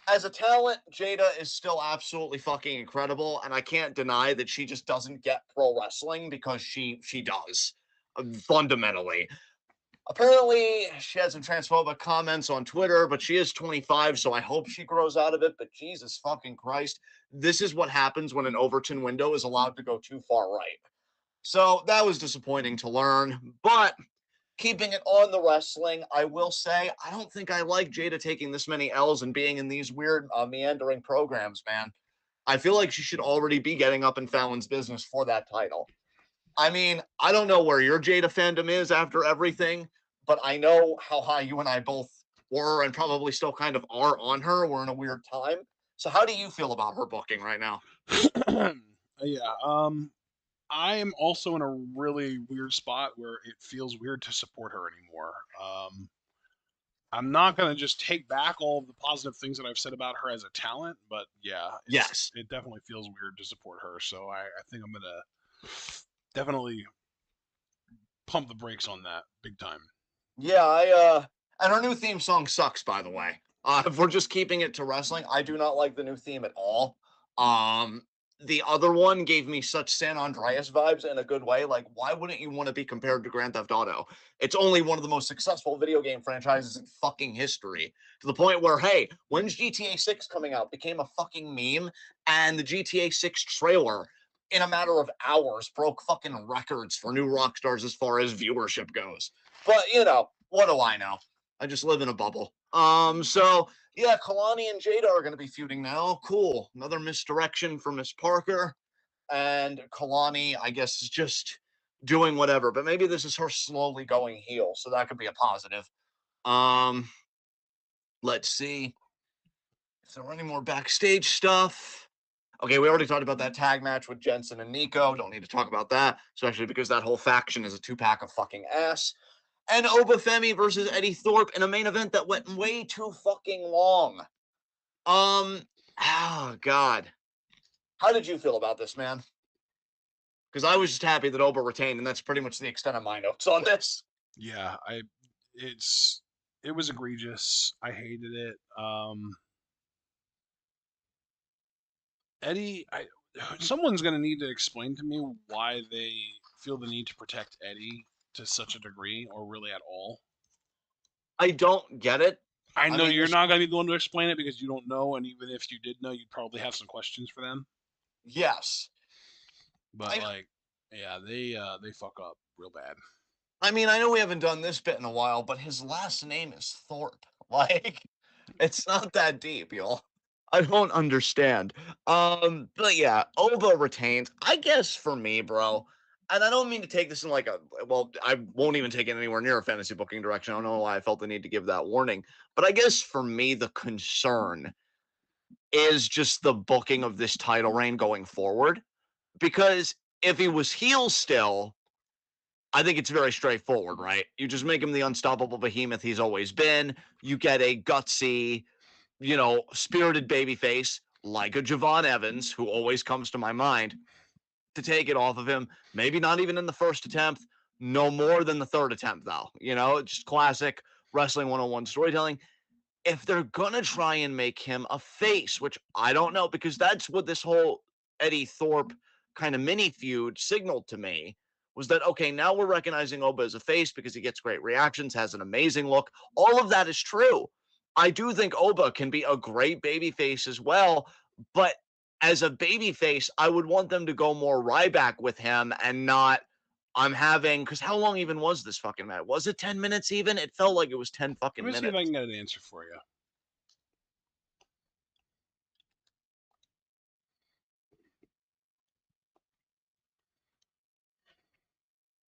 Speaker 1: As a talent, Jada is still absolutely fucking incredible, and I can't deny that she just doesn't get pro wrestling because she does. Fundamentally. Apparently, she had some transphobic comments on Twitter, but she is 25, so I hope she grows out of it. But Jesus fucking Christ, this is what happens when an Overton window is allowed to go too far right. So that was disappointing to learn. But keeping it on the wrestling, I will say I don't think I like Jada taking this many L's and being in these weird meandering programs, man. I feel like she should already be getting up in Fallon's business for that title. I mean, I don't know where your Jada fandom is after everything, but I know how high you and I both were and probably still kind of are on her. We're in a weird time. So how do you feel about her booking right now?
Speaker 2: Yeah. I am also in a really weird spot where it feels weird to support her anymore. I'm not gonna just take back all of the positive things that I've said about her as a talent, but yeah,
Speaker 1: Yes.
Speaker 2: it definitely feels weird to support her. So I think I'm gonna definitely pump the brakes on that big time.
Speaker 1: Yeah, and her new theme song sucks, by the way. If we're just keeping it to wrestling, I do not like the new theme at all. Um, the other one gave me such San Andreas vibes in a good way. Like, why wouldn't you want to be compared to Grand Theft Auto? It's only one of the most successful video game franchises in fucking history. To the point where, hey, when's GTA 6 coming out became a fucking meme, and the GTA 6 trailer in a matter of hours broke fucking records for new rock stars as far as viewership goes. But what do I know? I just live in a bubble. So yeah, Kalani and Jada are going to be feuding now. Cool. Another misdirection for Miss Parker, and Kalani, I guess, is just doing whatever. But maybe this is her slowly going heel, so that could be a positive. Um, let's see if there were any more backstage stuff. Okay, we already talked about that tag match with Jensen and Nico. Don't need to talk about that, especially because that whole faction is a two-pack of fucking ass. And Obafemi versus Eddie Thorpe in a main event that went way too fucking long. Oh god, how did you feel about this, man? Because I was just happy that Oba retained, and that's pretty much the extent of my notes on this.
Speaker 2: Yeah, it's it was egregious. I hated it. Eddie, someone's gonna need to explain to me why they feel the need to protect Eddie to such a degree, or really at all.
Speaker 1: I don't get it.
Speaker 2: I
Speaker 1: I
Speaker 2: know
Speaker 1: mean,
Speaker 2: you're
Speaker 1: this,
Speaker 2: not gonna be the one to explain it because you don't know, and even if you did know, you'd probably have some questions for them.
Speaker 1: yes,
Speaker 2: But
Speaker 1: I,
Speaker 2: like, yeah, they fuck up real bad.
Speaker 1: I mean, I know we haven't done this bit in a while, but his last name is Thorpe. Like, it's not that deep, y'all. I don't understand. But yeah, Oba retains. I guess for me, bro, and I don't mean to take this in like a well, I won't even take it anywhere near a fantasy booking direction. I don't know why I felt the need to give that warning. But I guess for me, the concern is just the booking of this title reign going forward. Because if he was heel still, I think it's very straightforward, right? You just make him the unstoppable behemoth he's always been. You get a gutsy, spirited babyface like a Javon Evans, who always comes to my mind, to take it off of him. Maybe not even in the first attempt, no more than the third attempt, though. Just classic wrestling 101 storytelling. If they're going to try and make him a face, which I don't know, because that's what this whole Eddie Thorpe kind of mini feud signaled to me was that, okay, now we're recognizing Oba as a face because he gets great reactions, has an amazing look. All of that is true. I do think Oba can be a great baby face as well, but as a baby face, I would want them to go more Ryback with him and not I'm having because how long even was this fucking match? Was it 10 minutes even? It felt like it was 10
Speaker 2: Let
Speaker 1: fucking
Speaker 2: me see if I
Speaker 1: minutes.
Speaker 2: can get an answer for you.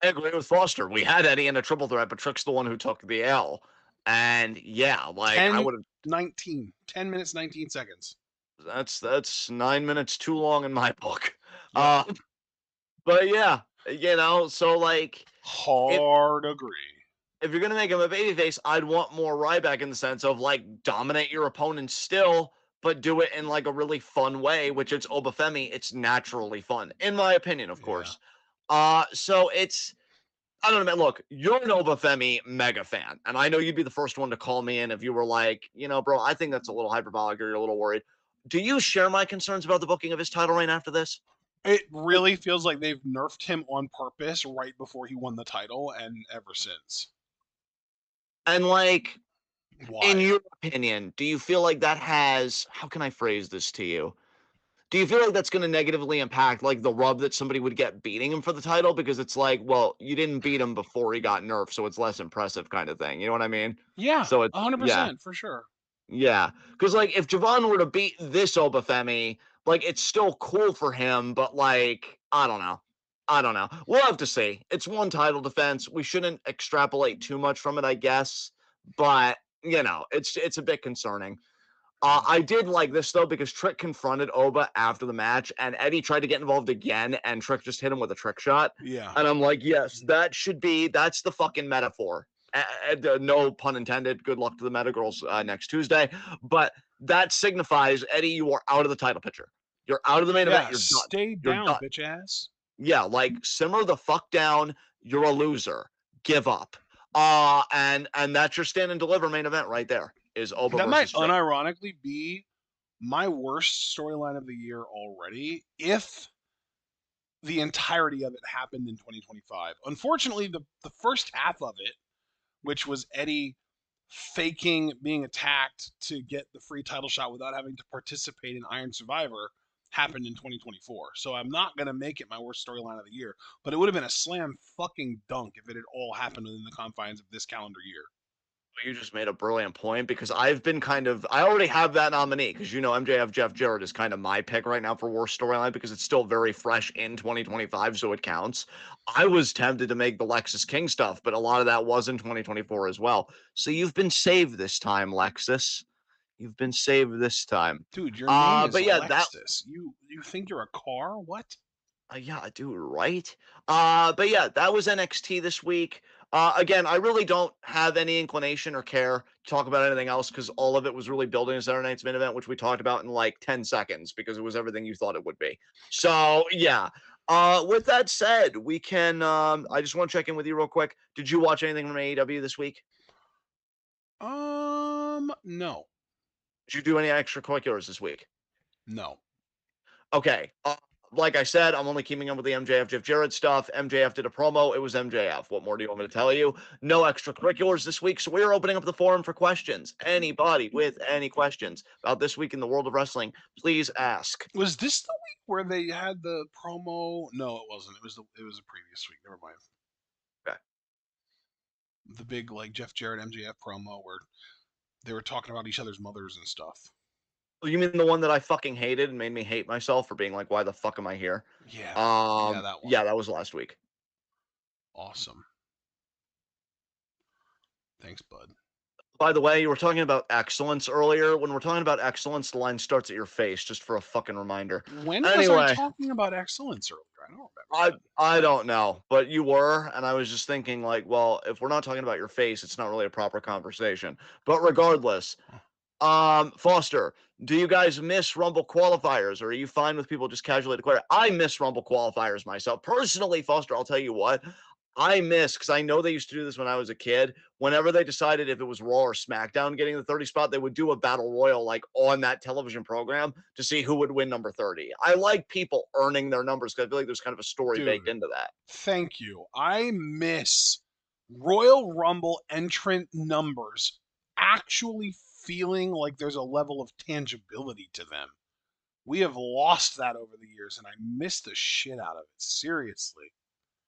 Speaker 1: I agree with Foster. We had Eddie in a triple threat, but Trick's the one who took the L. And yeah, like I
Speaker 2: 10,
Speaker 1: would have
Speaker 2: 19, 10 minutes, 19 seconds.
Speaker 1: that's 9 minutes too long in my book.
Speaker 2: Yep.
Speaker 1: Uh but yeah, so like if
Speaker 2: Hard agree.
Speaker 1: if you're gonna make him a babyface, I'd want more Ryback in the sense of like dominate your opponent still, but do it in like a really fun way, which it's Obafemi, it's naturally fun, in my opinion, of
Speaker 2: Yeah.
Speaker 1: course. So it's I don't know, man. Look, you're an Obafemi mega fan, and I know you'd be the first one to call me in if you were like, bro, I think that's a little hyperbolic or you're a little worried. Do you share my concerns about the booking of his title reign after this?
Speaker 2: It really feels like they've nerfed him on purpose right before he won the title and ever since.
Speaker 1: And like, in
Speaker 2: Why?
Speaker 1: your opinion, do you feel like that has, how can I phrase this to you? Do you feel like that's going to negatively impact like the rub that somebody would get beating him for the title? Because it's like, well, you didn't beat him before he got nerfed, so it's less impressive kind of thing. You know what I mean?
Speaker 2: Yeah,
Speaker 1: So it's, yeah.
Speaker 2: 100% for sure.
Speaker 1: Yeah, because like if Javon were to beat this Obafemi, like it's still cool for him, but like I don't know, I don't know. We'll have to see. It's one title defense. We shouldn't extrapolate too much from it, I guess. But it's a bit concerning. I did like this though because Trick confronted Oba after the match, and Eddie tried to get involved again, and Trick just hit him with a trick shot.
Speaker 2: Yeah.
Speaker 1: And I'm like, yes, that's the fucking metaphor. No pun intended. Good luck to the Meta Girls next Tuesday. But that signifies, Eddie, you are out of the title picture. You're out of the main event.
Speaker 2: Yeah,
Speaker 1: You're done.
Speaker 2: stay
Speaker 1: You're
Speaker 2: down,
Speaker 1: done.
Speaker 2: bitch ass.
Speaker 1: Yeah, like simmer the fuck down. You're a loser. Give up. And that's your stand and deliver main event right there. Is Oba
Speaker 2: That might
Speaker 1: versus Trick.
Speaker 2: unironically be my worst storyline of the year already if the entirety of it happened in 2025. Unfortunately, the first half of it, which was Eddie faking being attacked to get the free title shot without having to participate in Iron Survivor, happened in 2024. So I'm not going to make it my worst storyline of the year, but it would have been a slam fucking dunk if it had all happened within the confines of this calendar year.
Speaker 1: You just made a brilliant point because I've been I already have that nominee because MJF Jeff Jarrett is kind of my pick right now for worst storyline because it's still very fresh in 2025, so it counts. I was tempted to make the Lexus King stuff, but a lot of that was in 2024 as well. So you've been saved this time, Lexus. You've been saved this time.
Speaker 2: Dude, your name is
Speaker 1: But yeah, that
Speaker 2: Lexus. You think you're a car? What?
Speaker 1: yeah, dude, right? But yeah, that was NXT this week. Again, I really don't have any inclination or care to talk about anything else because all of it was really building a Saturday Night's main event, which we talked about in like 10 seconds because it was everything you thought it would be. So yeah. With that said, we can I just want to check in with you real quick. Did you watch anything from AEW this week?
Speaker 2: No.
Speaker 1: Did you do any extracurriculars this week?
Speaker 2: No.
Speaker 1: Okay. Like I said, I'm only keeping up with the MJF Jeff Jarrett stuff. MJF did a promo. It was MJF. What more do you want me to tell you? No extracurriculars this week. So we're opening up the forum for questions. Anybody with any questions about this week in the world of wrestling, please ask.
Speaker 2: Was this the week where they had the promo? No, it wasn't. It was a previous week. Never mind.
Speaker 1: Okay.
Speaker 2: The big like Jeff Jarrett MJF promo where they were talking about each other's mothers and stuff.
Speaker 1: You mean the one that I fucking hated and made me hate myself for being like, why the fuck am I here?
Speaker 2: Yeah. Yeah, that one.
Speaker 1: Yeah, that was last week.
Speaker 2: Awesome. Thanks, bud.
Speaker 1: By the way, you were talking about excellence earlier. When we're talking about excellence, the line starts at your face, just for a fucking reminder.
Speaker 2: When was I
Speaker 1: Anyway,
Speaker 2: talking about excellence earlier? I don't
Speaker 1: I
Speaker 2: remember.
Speaker 1: I don't know, but you were, and I was just thinking like, well, if we're not talking about your face, it's not really a proper conversation. But regardless, Foster, do you guys miss Rumble qualifiers, or are you fine with people just casually declare? I miss Rumble qualifiers myself personally, Foster. I'll tell you what. I miss because I know they used to do this when I was a kid. Whenever they decided if it was Raw or SmackDown getting the 30 spot, they would do a battle royal like on that television program to see who would win number 30. I like people earning their numbers because I feel like there's kind of a story baked
Speaker 2: Dude,
Speaker 1: into that.
Speaker 2: thank you. I miss Royal Rumble entrant numbers actually feeling like there's a level of tangibility to them. We have lost that over the years, and I miss the shit out of it. Seriously.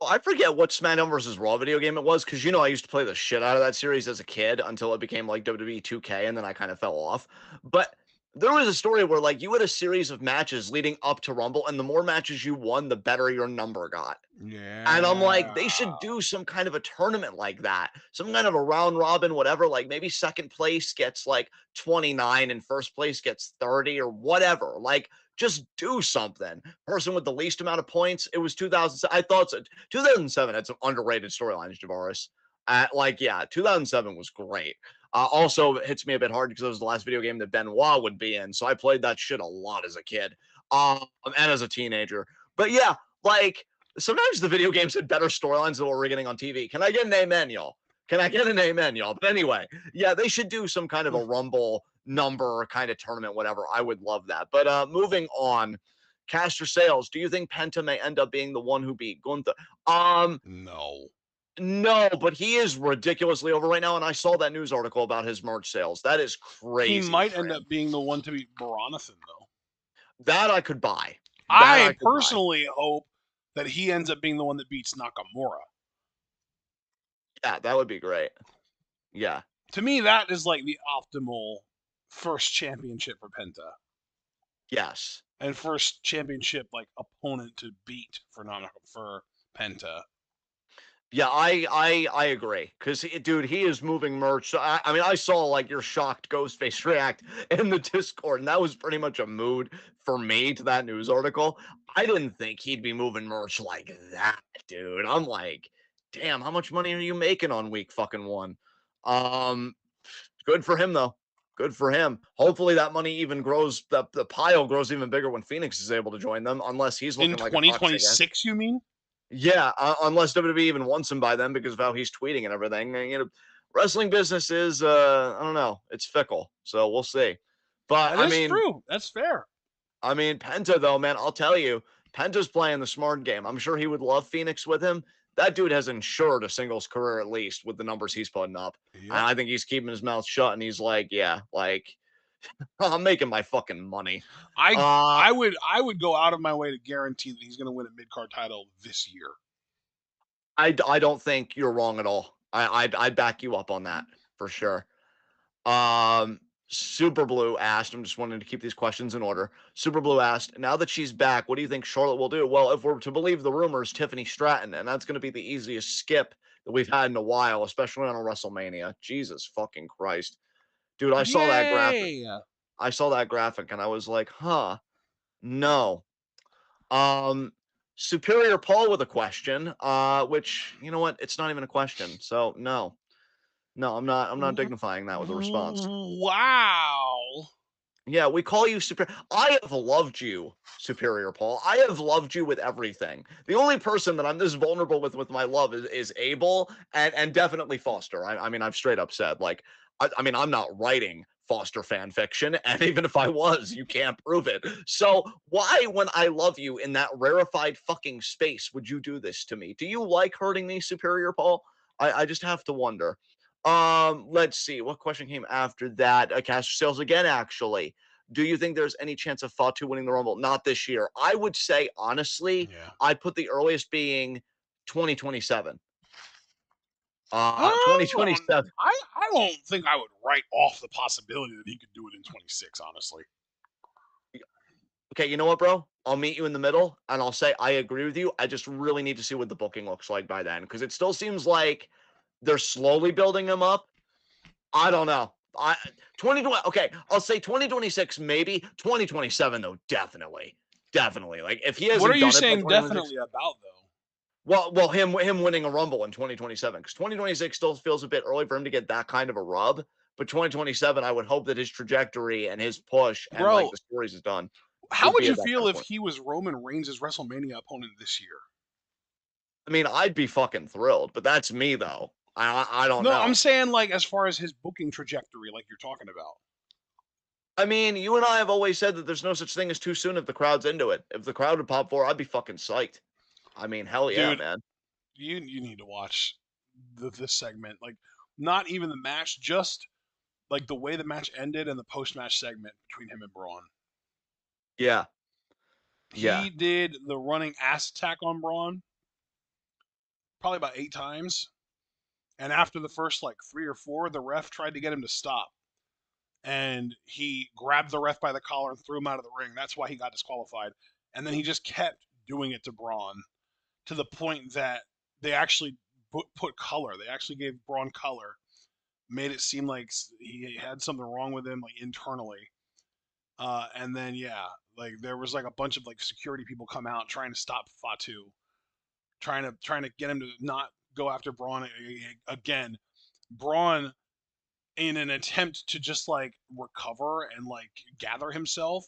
Speaker 1: Well, I forget what SmackDown versus Raw video game it was because I used to play the shit out of that series as a kid until it became like WWE 2K and then I kind of fell off. But there was a story where like you had a series of matches leading up to Rumble, and the more matches you won, the better your number got. And I'm like,
Speaker 2: Yeah.
Speaker 1: they should do some kind of a tournament like that, some kind of a round robin, whatever. Like maybe second place gets like 29 and first place gets 30 or whatever. Like just do something. Person with the least amount of points. It was 2000. I thought so. 2007 had some underrated storylines, Javaris. Yeah, 2007 was great. Also, it hits me a bit hard because it was the last video game that Benoit would be in. So I played that shit a lot as a kid, and as a teenager. But yeah, like sometimes the video games had better storylines than what we're getting on TV. Can I get an amen, y'all? Can I get an amen, y'all? But anyway, yeah, they should do some kind of a Rumble number kind of tournament, whatever. I would love that. But moving on, caster sales. Do you think Penta may end up being the one who beat Gunther?
Speaker 2: No.
Speaker 1: No, but he is ridiculously over right now, and I saw that news article about his merch sales. That is
Speaker 2: He
Speaker 1: crazy
Speaker 2: might
Speaker 1: for
Speaker 2: end up
Speaker 1: him.
Speaker 2: being the one to beat Baronathan, though.
Speaker 1: That I could buy. That I
Speaker 2: I
Speaker 1: could buy.
Speaker 2: personally hope that he ends up being the one that beats Nakamura.
Speaker 1: Yeah, that would be great. Yeah.
Speaker 2: To me, that is like the optimal first championship for Penta.
Speaker 1: Yes.
Speaker 2: And first championship like opponent to beat for Penta.
Speaker 1: Yeah, I agree because dude, he is moving merch. So I mean, I saw like your shocked Ghostface react in the Discord, and that was pretty much a mood for me to that news article. I didn't think he'd be moving merch like that, dude. I'm like, damn, how much money are you making on week fucking one? Um, Good for him though. Good for him. Hopefully that money even grows. The pile grows even bigger when Phoenix is able to join them, unless he's
Speaker 2: In
Speaker 1: looking like a toxic.
Speaker 2: 2026, you mean?
Speaker 1: Yeah, unless WWE even wants him by then because of how he's tweeting and everything. And, wrestling business is I don't know, it's fickle. So we'll see. But
Speaker 2: That is true. That's fair.
Speaker 1: I mean Penta though, man, I'll tell you, Penta's playing the smart game. I'm sure he would love Phoenix with him. That dude has ensured a singles career at least with the numbers he's putting up. And
Speaker 2: Yep.
Speaker 1: I think he's keeping his mouth shut and he's like, yeah, like I'm making my fucking money.
Speaker 2: I
Speaker 1: Uh
Speaker 2: I would go out of my way to guarantee that he's going to win a mid card title this year.
Speaker 1: I don't think you're wrong at all. I'd back you up on that for sure. Super Blue asked, I'm just wanting to keep these questions in order. Super Blue asked, now that she's back, what do you think Charlotte will do? Well, if we're to believe the rumors, Tiffany Stratton, and that's going to be the easiest skip that we've had in a while, especially on a WrestleMania. Jesus fucking Christ. Dude, I saw that graphic.
Speaker 2: Yay!
Speaker 1: I saw that graphic and I was like, huh, no. Um, Superior Paul with a question, which, you know what? It's not even a question. So, no. No, I'm not dignifying that with a response.
Speaker 2: Wow.
Speaker 1: Yeah, we call you superior. I have loved you, Superior Paul. I have loved you with everything. The only person that I'm this vulnerable with my love is Abel and definitely Foster. I mean, I've straight up said like, I mean, I'm not writing Foster fan fiction, and even if I was, you can't prove it. So why, when I love you in that rarefied fucking space, would you do this to me? Do you like hurting me, Superior Paul? I just have to wonder. Let's see. What question came after that? Caster sales again, actually. Do you think there's any chance of Fatu winning the Rumble? Not this year. I would say, honestly,
Speaker 2: Yeah.
Speaker 1: I'd put the earliest being 2027.
Speaker 2: Oh,
Speaker 1: 2027.
Speaker 2: I don't think I would write off the possibility that he could do it in 26. Honestly.
Speaker 1: Okay, you know what, bro? I'll meet you in the middle and I'll say I agree with you. I just really need to see what the booking looks like by then because it still seems like they're slowly building him up. I don't know. 2020. Okay, I'll say 2026 maybe. 2027 though, definitely, definitely. Like if he
Speaker 2: What are
Speaker 1: hasn't
Speaker 2: you
Speaker 1: done it by
Speaker 2: saying
Speaker 1: 2026,
Speaker 2: definitely about though?
Speaker 1: well, him winning a Rumble in 2027 because 2026 still feels a bit early for him to get that kind of a rub. But 2027, I would hope that his trajectory and his push and like
Speaker 2: Bro,
Speaker 1: the stories is done
Speaker 2: how
Speaker 1: would
Speaker 2: would
Speaker 1: be
Speaker 2: you
Speaker 1: at that kind
Speaker 2: feel
Speaker 1: of
Speaker 2: if
Speaker 1: point.
Speaker 2: he was Roman Reigns' WrestleMania opponent this year?
Speaker 1: I mean, I'd be fucking thrilled, but that's me though. I don't
Speaker 2: No, I'm
Speaker 1: know.
Speaker 2: saying like as far as his booking trajectory, like you're talking about.
Speaker 1: I mean, you and I have always said that there's no such thing as too soon if the crowd's into it. If the crowd would pop for, I'd be fucking psyched. I mean, hell yeah,
Speaker 2: Dude,
Speaker 1: man.
Speaker 2: you need to watch this segment. Like, not even the match, just like the way the match ended and the post match segment between him and Braun.
Speaker 1: Yeah, yeah.
Speaker 2: He did the running ass attack on Braun probably about 8 times. And after the first like 3 or 4, the ref tried to get him to stop. And he grabbed the ref by the collar and threw him out of the ring. That's why he got disqualified. And then he just kept doing it to Braun to the point that they actually put color. They actually gave Braun color, made it seem like he had something wrong with him, like internally. And then yeah, like there was like a bunch of like security people come out trying to stop Fatu, trying to get him to not go after Braun again. Braun in an attempt to just like recover and like gather himself,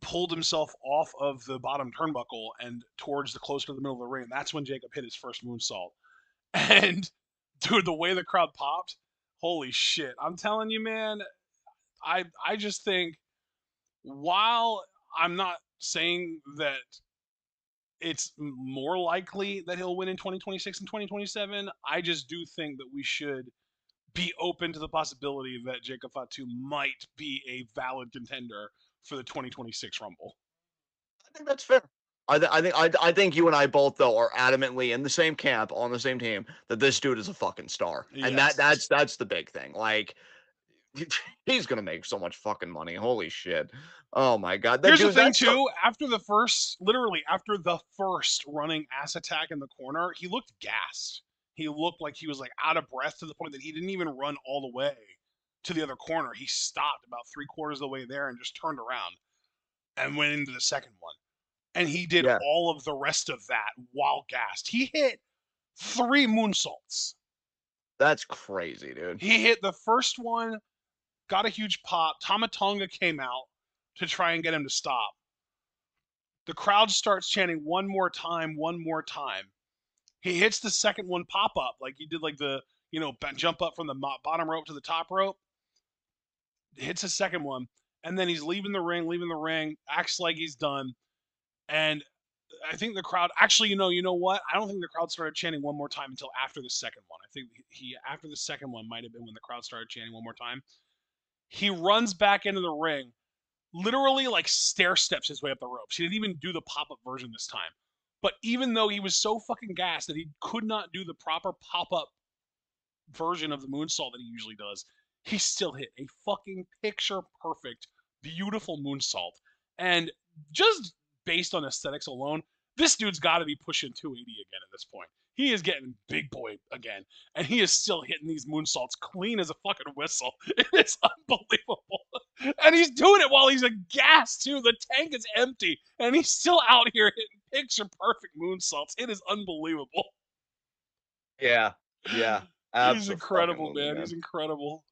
Speaker 2: pulled himself off of the bottom turnbuckle and towards the closer to the middle of the ring. That's when Jacob hit his first moonsault. And dude, the way the crowd popped, holy shit. I'm telling you, man, I just think while I'm not saying that it's more likely that he'll win in 2026 and 2027, I just do think that we should be open to the possibility that Jacob Fatu might be a valid contender for the 2026 Rumble.
Speaker 1: I think that's fair. I think you and I both though are adamantly in the same camp on the same team that this dude is a fucking star, and
Speaker 2: Yes.
Speaker 1: that's the big thing. Like he's gonna make so much fucking money. Holy shit! Oh my god, that
Speaker 2: Here's the
Speaker 1: dude.
Speaker 2: thing
Speaker 1: That's so.
Speaker 2: too, after the first literally after the first running ass attack in the corner, he looked gassed. He looked like he was like out of breath to the point that he didn't even run all the way to the other corner. He stopped about 3/4 of the way there and just turned around and went into the second one. And he did
Speaker 1: Yeah,
Speaker 2: all of the rest of that while gassed. He hit 3 moonsaults.
Speaker 1: that's crazy, dude.
Speaker 2: He hit the first one, got a huge pop. Tamatonga came out to try and get him to stop. The crowd starts chanting one more time, one more time. He hits the second one pop up, like he did, like the, jump up from the bottom rope to the top rope. Hits the second one, and then he's leaving the ring, acts like he's done. And I think the crowd actually, you know what? I don't think the crowd started chanting one more time until after the second one. I think he after the second one might have been when the crowd started chanting one more time. He runs back into the ring, literally like stair steps his way up the ropes. He didn't even do the pop up version this time. But even though he was so fucking gassed that he could not do the proper pop up version of the moonsault that he usually does, he still hit a fucking picture perfect, beautiful moonsault. And just based on aesthetics alone, this dude's got to be pushing 280 again at this point. He is getting big boy again, and he is still hitting these moonsaults clean as a fucking whistle. It's unbelievable. And he's doing it while he's a gas too. The tank is empty, and he's still out here hitting picture perfect moonsaults. It is unbelievable.
Speaker 1: Yeah, yeah,
Speaker 2: He's
Speaker 1: absolutely,
Speaker 2: incredible, man. He's
Speaker 1: man.
Speaker 2: incredible.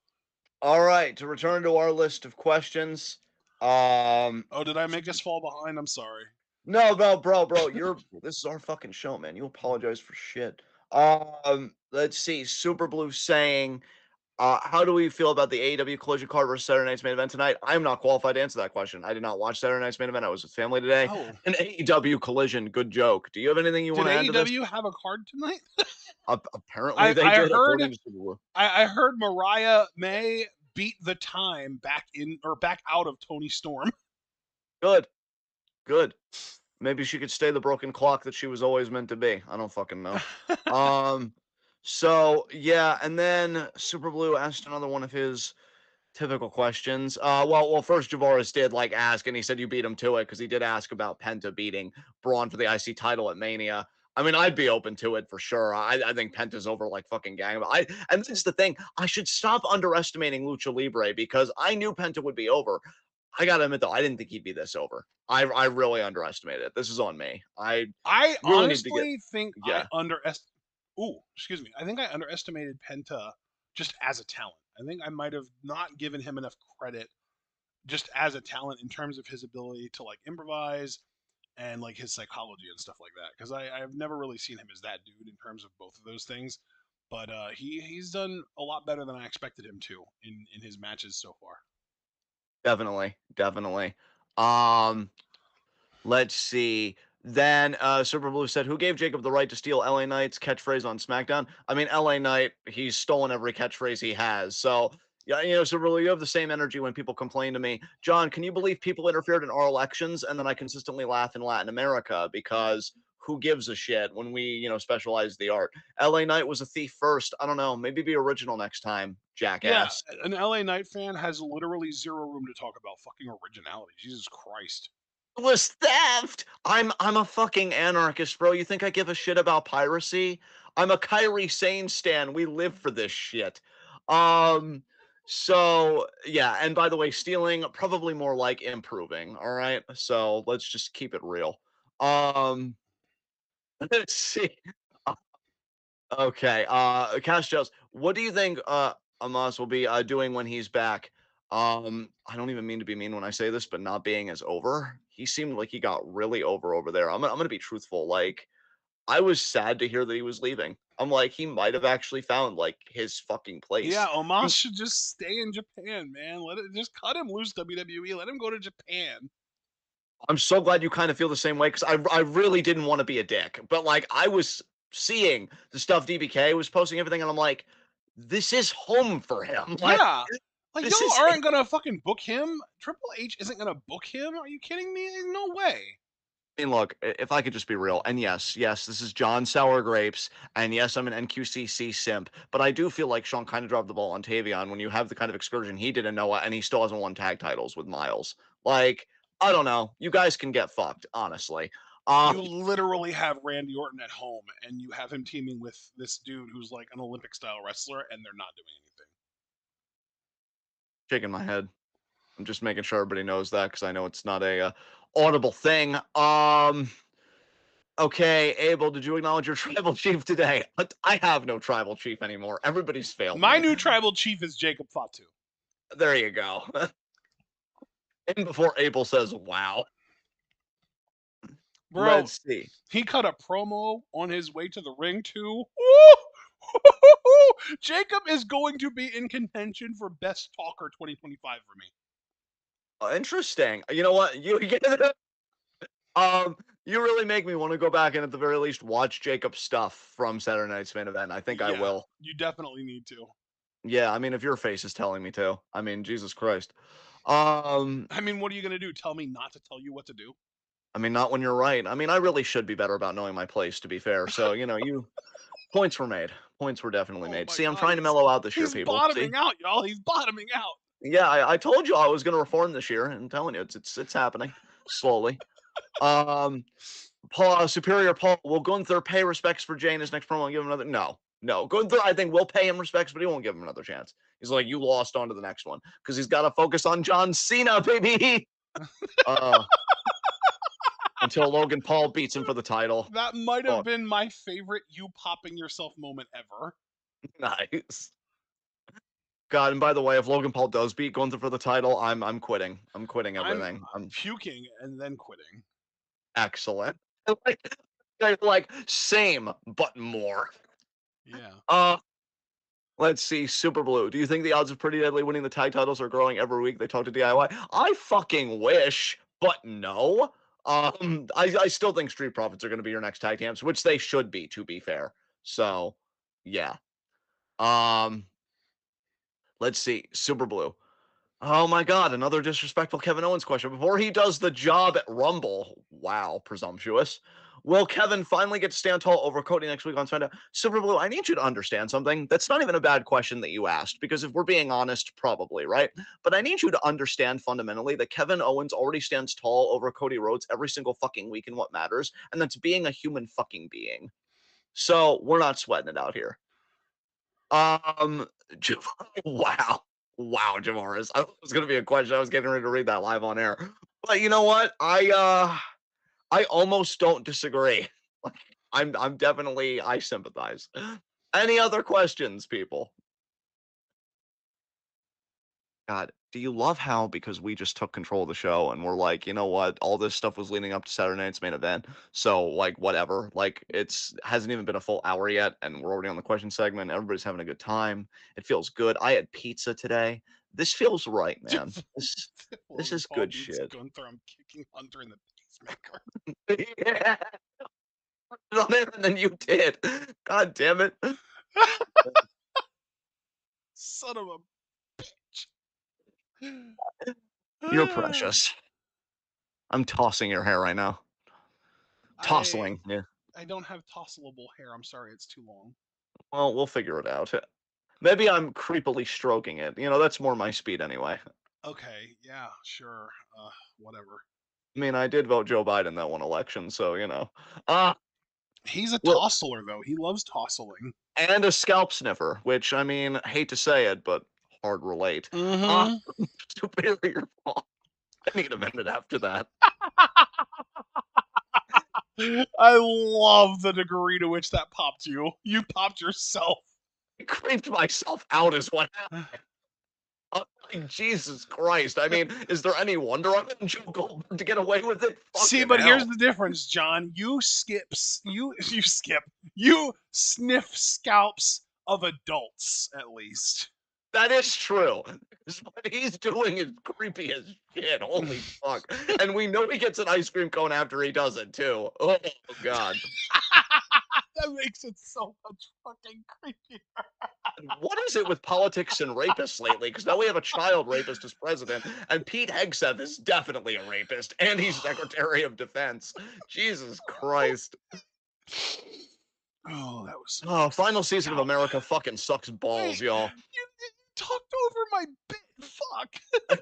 Speaker 1: All right, to return to our list of questions. Um,
Speaker 2: Oh, did I make us fall behind? I'm sorry.
Speaker 1: no, no, bro, you're this is our fucking show, man. You apologize for shit. Let's see. Super Blue saying, how do we feel about the AEW Collision card versus Saturday Night's main event tonight? I am not qualified to answer that question. I did not watch Saturday Night's main event. I was with family today.
Speaker 2: Oh,
Speaker 1: An AEW Collision, good joke. Do you have anything you
Speaker 2: did
Speaker 1: want to add to this?
Speaker 2: AEW have a card tonight?
Speaker 1: Apparently
Speaker 2: I
Speaker 1: they
Speaker 2: I
Speaker 1: did,
Speaker 2: heard
Speaker 1: according to Super Blue.
Speaker 2: I heard Mariah May beat the time back out of Tony Storm.
Speaker 1: Good, good. Maybe she could stay the broken clock that she was always meant to be. I don't fucking know. Um, so yeah, and then Super Blue asked another one of his typical questions. Well, first Javaris did like ask, and he said you beat him to it because he did ask about Penta beating Braun for the IC title at Mania. I mean, I'd be open to it for sure. I think Penta's over like fucking gang. And this is the thing. I should stop underestimating Lucha Libre because I knew Penta would be over. I gotta admit though, I didn't think he'd be this over. I really underestimated it. This is on me. I
Speaker 2: I
Speaker 1: really need to get
Speaker 2: honestly think I
Speaker 1: yeah,
Speaker 2: underestimated. Ooh, excuse me. I think I underestimated Penta just as a talent. I think I might have not given him enough credit just as a talent in terms of his ability to like improvise and like his psychology and stuff like that. Because I've never really seen him as that dude in terms of both of those things. But he's done a lot better than I expected him to in his matches so far.
Speaker 1: definitely, definitely. Um, let's see. Then Super Blue said, "Who gave Jacob the right to steal LA Knight's catchphrase on SmackDown?" I mean, LA Knight, he's stolen every catchphrase he has. So yeah, Super Blue, you have the same energy when people complain to me. John, can you believe people interfered in our elections? And then I consistently laugh in Latin America because who gives a shit when we, specialize the art? LA Knight was a thief first. I don't know. Maybe be original next time,
Speaker 2: Yeah,
Speaker 1: jackass.
Speaker 2: an LA Knight fan has literally zero room to talk about fucking originality. Jesus Christ.
Speaker 1: It was theft. I'm a fucking anarchist, bro. You think I give a shit about piracy? I'm a Kyrie Sane stan. We live for this shit. Um, so yeah, and by the way, stealing probably more like improving. All right. So let's just keep it real. Um, let's see. Okay. Cash Jones, what do you think? Amos will be doing when he's back. I don't even mean to be mean when I say this, but not being as over. He seemed like he got really over there. I'm gonna be truthful. Like I was sad to hear that he was leaving. I'm like he might have actually found like his fucking
Speaker 2: Yeah,
Speaker 1: place.
Speaker 2: Omos should just stay in Japan, man. Let it just cut him loose, WWE. Let him go to Japan.
Speaker 1: I'm so glad you kind of feel the same way because I really didn't want to be a dick, but like I was seeing the stuff DBK was posting everything, and I'm like, this is home for him. Like
Speaker 2: Yeah. Like
Speaker 1: this
Speaker 2: y'all
Speaker 1: is
Speaker 2: aren't gonna fucking book him. Triple H isn't gonna book him. Are you kidding me? No way.
Speaker 1: I mean, look, if I could just be real, and yes, this is John Sour Grapes, and yes, I'm an NQCC simp, but I do feel like Sean kind of dropped the ball on Tavion when you have the kind of excursion he did in Noah, and he still hasn't won tag titles with Miles. Like, I don't know. You guys can get fucked, honestly.
Speaker 2: You literally have Randy Orton at home, and you have him teaming with this dude who's like an Olympic style wrestler, and they're not doing anything.
Speaker 1: Shaking my head. I'm just making sure everybody knows that because I know it's not a audible thing. Okay, Abel, did you acknowledge your tribal chief today? But I have no tribal chief anymore. Everybody's failed
Speaker 2: My
Speaker 1: me.
Speaker 2: new tribal chief is Jacob Fatu.
Speaker 1: There you go. And before Abel says, wow.
Speaker 2: Bro,
Speaker 1: Let's see.
Speaker 2: he cut a promo on his way to the ring too. Jacob is going to be in contention for best talker 2025 for me.
Speaker 1: Interesting. You know what? You get it. You really make me want to go back and at the very least watch Jacob's stuff from Saturday Night's main event. I think I
Speaker 2: Yeah,
Speaker 1: will.
Speaker 2: you definitely need to.
Speaker 1: Yeah, I mean, if your face is telling me to. I mean, Jesus Christ. Um,
Speaker 2: I mean, what are you gonna do? Tell me not to tell you what to do?
Speaker 1: I mean, not when you're right. I mean, I really should be better about knowing my place, to be fair. So, you points were made. Points were definitely
Speaker 2: Oh
Speaker 1: made.
Speaker 2: my
Speaker 1: See, I'm
Speaker 2: god,
Speaker 1: trying to mellow out this year,
Speaker 2: he's
Speaker 1: people. See,
Speaker 2: bottoming out, y'all. He's bottoming out.
Speaker 1: yeah, I told you I was going to reform this year. And I'm telling you, it's happening slowly. Um, Paul, Superior Paul, will Gunther pay respects for Jane his next promo and give him another? No. Gunther, I think, will pay him respects, but he won't give him another chance. He's like, you lost on to the next one because he's got to focus on John Cena, baby. Uh, until Logan Paul beats him for the title.
Speaker 2: That might have
Speaker 1: Oh,
Speaker 2: been my favorite you popping yourself moment ever.
Speaker 1: nice. God, and by the way, if Logan Paul does beat Gunther for the title, I'm quitting. I'm quitting
Speaker 2: I'm
Speaker 1: everything. I'm
Speaker 2: puking and then quitting.
Speaker 1: excellent. Like same but more.
Speaker 2: Yeah.
Speaker 1: Uh let's see, Super Blue. Do you think the odds of Pretty Deadly winning the tag titles are growing every week? They talk to DIY. I fucking wish, but no. I still think Street Profits are going to be your next tag teams, which they should be, to be fair. So, yeah. Um, let's see, Super Blue. Oh my God, another disrespectful Kevin Owens question. Before he does the job at Rumble, wow, presumptuous. Will Kevin finally get to stand tall over Cody next week on SmackDown? Silver Blue, I need you to understand something. That's not even a bad question that you asked, because if we're being honest, probably, right? But I need you to understand fundamentally that Kevin Owens already stands tall over Cody Rhodes every single fucking week in what matters, and that's being a human fucking being. So we're not sweating it out here. Um, wow. Wow, Javaris. I thought it was gonna be a question. I was getting ready to read that live on air. But you know what? I almost don't disagree. Like I'm definitely I sympathize. Any other questions, people? God, do you love how because we just took control of the show and we're like, you know what, all this stuff was leading up to Saturday night's main event, so like whatever, like it's hasn't even been a full hour yet, and we're already on the question segment. Everybody's having a good time. It feels good. I had pizza today. This feels right, man. This
Speaker 2: Logan
Speaker 1: is
Speaker 2: Paul
Speaker 1: good
Speaker 2: beats
Speaker 1: shit.
Speaker 2: Gunther. I'm kicking Hunter in the pacemaker.
Speaker 1: Yeah, and then you did. God damn it.
Speaker 2: Son of a
Speaker 1: You're
Speaker 2: bitch.
Speaker 1: precious. I'm tossing your hair right now.
Speaker 2: I
Speaker 1: Tossling. Yeah.
Speaker 2: I don't have tossable hair. I'm sorry, it's too long.
Speaker 1: Well, we'll figure it out. Maybe I'm creepily stroking it. That's more my speed anyway.
Speaker 2: Okay, yeah, sure. Whatever.
Speaker 1: I mean, I did vote Joe Biden that one election, so Uh
Speaker 2: He's a
Speaker 1: well,
Speaker 2: tossler though. He loves tossling.
Speaker 1: and a scalp sniffer, which I mean, hate to say it, but hard relate. Uh
Speaker 2: Mm-hmm.
Speaker 1: Superior Paul. I need a minute after that.
Speaker 2: I love the degree to which that popped you. You popped yourself.
Speaker 1: creeped myself out is what happened. I'm like, Jesus Christ. I mean, is there any wonder I'm in Joe Goldberg to get away with it?
Speaker 2: See,
Speaker 1: Fucking
Speaker 2: but here's
Speaker 1: hell.
Speaker 2: the difference, John. You you sniff scalps of adults at least.
Speaker 1: That is true. 'Cause what he's doing is creepy as shit. Holy fuck. And we know he gets an ice cream cone after he does it, too. Oh, God.
Speaker 2: That makes it so much fucking creepy.
Speaker 1: What is it with politics and rapists lately? Because now we have a child rapist as president, and Pete Hegseth is definitely a rapist, and he's Secretary of Defense. Jesus Christ.
Speaker 2: Oh, that was some
Speaker 1: Oh, final season of
Speaker 2: scalp.
Speaker 1: America fucking sucks
Speaker 2: Wait,
Speaker 1: balls, y'all.
Speaker 2: you talked over my bit. Fuck.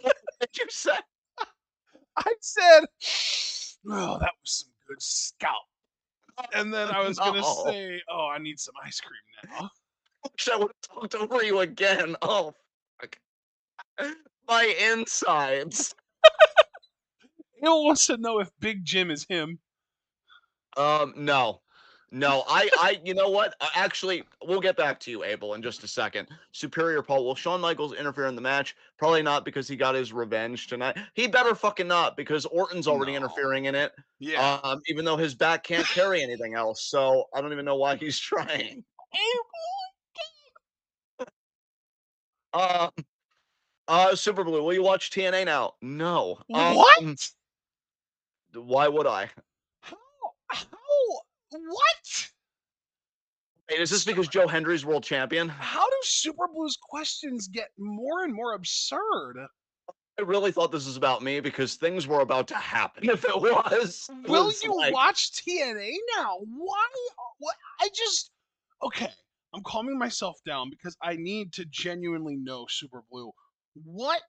Speaker 1: What did you say?
Speaker 2: I said, oh, that was some good scalp. And then I was gonna
Speaker 1: No.
Speaker 2: say, oh, I need some ice cream now.
Speaker 1: Wish I would have talked over you again. Oh, fuck. My insides.
Speaker 2: Hill wants to know if Big Jim is him.
Speaker 1: No. No, you know what? Actually, we'll get back to you, Abel, in just a second. Superior Paul, will Shawn Michaels interfere in the match? Probably not because he got his revenge tonight. He better fucking not because Orton's already
Speaker 2: No.
Speaker 1: interfering in it.
Speaker 2: Yeah.
Speaker 1: Even though his back can't carry anything else. So I don't even know why he's trying. Uh, Super Blue, will you watch TNA now? No.
Speaker 2: What?
Speaker 1: Why would I?
Speaker 2: How? How? What?
Speaker 1: Wait, is this because Joe Hendry's world champion?
Speaker 2: How do Super Blues questions get more and more absurd?
Speaker 1: I really thought this was about me because things were about to happen. If it was, it
Speaker 2: Will
Speaker 1: was
Speaker 2: you
Speaker 1: like,
Speaker 2: watch TNA now? Why? What? Okay. I'm calming myself down because I need to genuinely know, Super Blue. What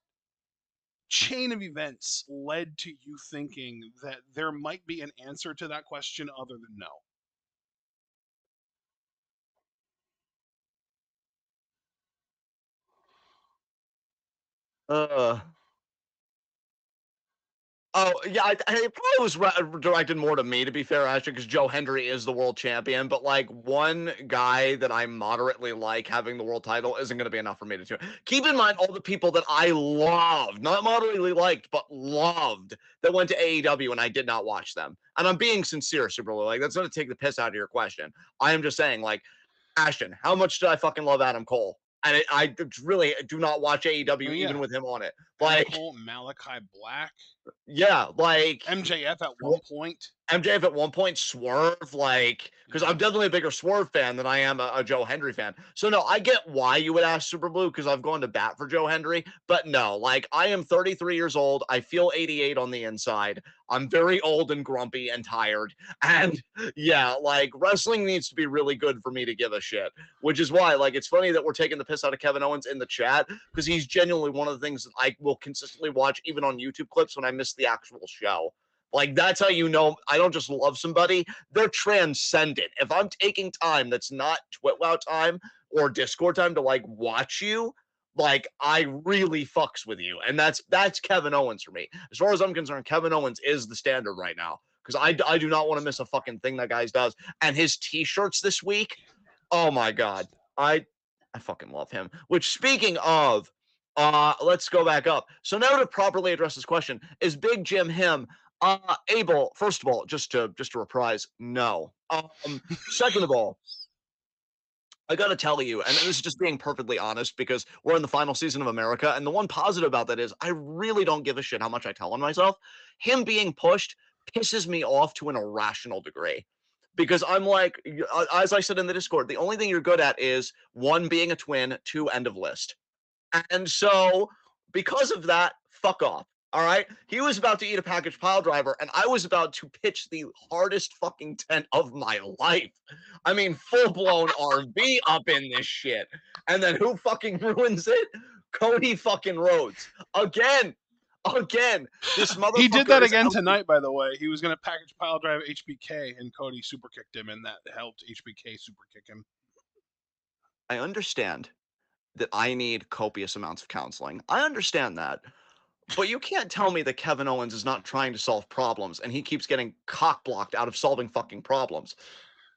Speaker 2: chain of events led to you thinking that there might be an answer to that question other than no?
Speaker 1: uh, oh yeah, it probably was directed more to me, to be fair, actually, because Joe Hendry is the world champion. But like one guy that I moderately like having the world title isn't going to be enough for me to do it. Keep in mind all the people that I loved, not moderately liked, but loved, that went to AEW and I did not watch them. And I'm being sincere, Super Bowl. Like that's going to take the piss out of your question. I am just saying, like, Ashton, how much did I fucking love Adam Cole? And I really do not watch
Speaker 2: Oh
Speaker 1: AEW even
Speaker 2: yeah,
Speaker 1: with him on it.
Speaker 2: Adam
Speaker 1: Like,
Speaker 2: Cole, Malachi Black,
Speaker 1: yeah, like
Speaker 2: MJF at one point.
Speaker 1: MJF at one point, Swerve, like, because
Speaker 2: Yeah.
Speaker 1: I'm definitely a bigger Swerve fan than I am a Joe Hendry fan. So no, I get why you would ask Super Blue because I've gone to bat for Joe Hendry, but no, like I am 33 years old. I feel 88 on the inside. I'm very old and grumpy and tired. And yeah, like wrestling needs to be really good for me to give a shit. Which is why, like, it's funny that we're taking the piss out of Kevin Owens in the chat because he's genuinely one of the things that I will consistently watch even on YouTube clips when I miss the actual show. Like that's how you know I don't just love somebody, they're transcendent. If I'm taking time that's not TwitWoW time or Discord time to like watch you, like I really fucks with you. And that's Kevin Owens for me. As far as I'm concerned, Kevin Owens is the standard right now. Because I do not want to miss a fucking thing that guy does. And his t-shirts this week, oh my god. I fucking love him. Which speaking of, let's go back up. So now to properly address this question, is Big Jim him? Abel, first of all, just to reprise, no. Second of all, I gotta tell you, and this is just being perfectly honest because we're in the final season of America, and the one positive about that is I really don't give a shit how much I tell on myself. Him being pushed pisses me off to an irrational degree. Because I'm like, as I said in the Discord, the only thing you're good at is one, being a twin, two, end of list. And so, because of that, fuck off. All right. He was about to eat a package pile driver, and I was about to pitch the hardest fucking tent of my life. I mean, full blown RV up in this shit. And then who fucking ruins it? Cody fucking Rhodes. Again. Again. This
Speaker 2: He did
Speaker 1: motherfucker
Speaker 2: that
Speaker 1: is
Speaker 2: again
Speaker 1: out.
Speaker 2: tonight, by the way. He was going to package pile drive HBK, and Cody super kicked him, and that helped HBK super kick him.
Speaker 1: I understand that I need copious amounts of counseling. I understand that. But you can't tell me that Kevin Owens is not trying to solve problems and he keeps getting cock blocked out of solving fucking problems.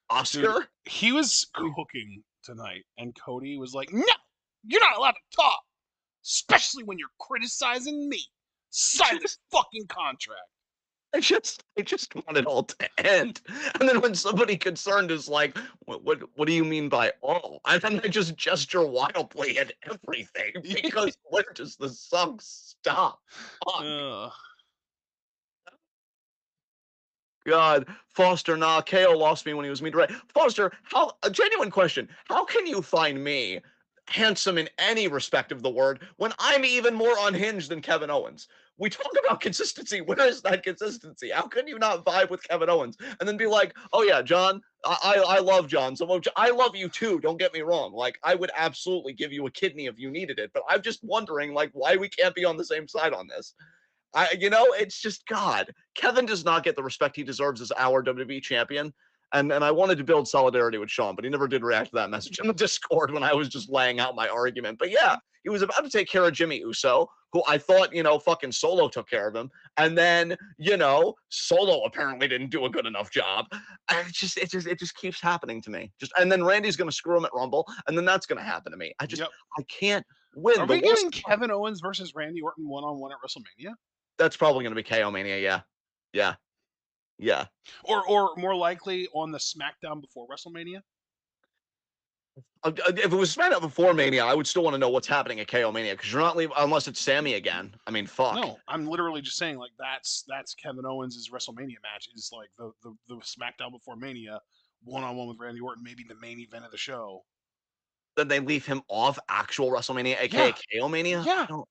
Speaker 2: Dude,
Speaker 1: Oscar?
Speaker 2: he was cooking tonight, and Cody was like, "No, you're not allowed to talk, especially when you're criticizing me.
Speaker 1: I
Speaker 2: Sign the
Speaker 1: just
Speaker 2: fucking contract."
Speaker 1: I just want it all to end. And then when somebody concerned is like, what do you mean by all? And then I just gesture wildly at everything because where does the song stop? Fuck.
Speaker 2: Ugh.
Speaker 1: God, Foster, nah, KO lost me when he was mean to Ray. Foster, how a genuine question. How can you find me handsome in any respect of the word when I'm even more unhinged than Kevin Owens? We talk about consistency. Where is that consistency? How can you not vibe with Kevin Owens and then be like, oh yeah, John, I love John. So I love you too. Don't get me wrong. Like I would absolutely give you a kidney if you needed it. But I'm just wondering like why we can't be on the same side on this. It's just God. Kevin does not get the respect he deserves as our WWE champion. And I wanted to build solidarity with Sean, but he never did react to that message in the Discord when I was just laying out my argument. But yeah, he was about to take care of Jimmy Uso, who I thought, fucking Solo took care of him. And then, Solo apparently didn't do a good enough job. And it just keeps happening to me. And then Randy's gonna screw him at Rumble, and then that's gonna happen to me.
Speaker 2: Yep.
Speaker 1: I can't win.
Speaker 2: Are
Speaker 1: The
Speaker 2: we
Speaker 1: worst
Speaker 2: getting Kevin Owens versus Randy Orton 1-on-1 at WrestleMania?
Speaker 1: That's probably gonna be KO Mania, yeah. Yeah. Yeah.
Speaker 2: Or more likely on the SmackDown before WrestleMania?
Speaker 1: If it was SmackDown before Mania, I would still want to know what's happening at KO Mania because you're not leaving unless it's Sammy again. I mean, fuck.
Speaker 2: No, I'm literally just saying like that's Kevin Owens' WrestleMania match is like the SmackDown before Mania 1-on-1 with Randy Orton, maybe the main event of the show.
Speaker 1: Then they leave him off actual WrestleMania, aka
Speaker 2: Yeah.
Speaker 1: KO Mania. I
Speaker 2: Yeah.
Speaker 1: don't.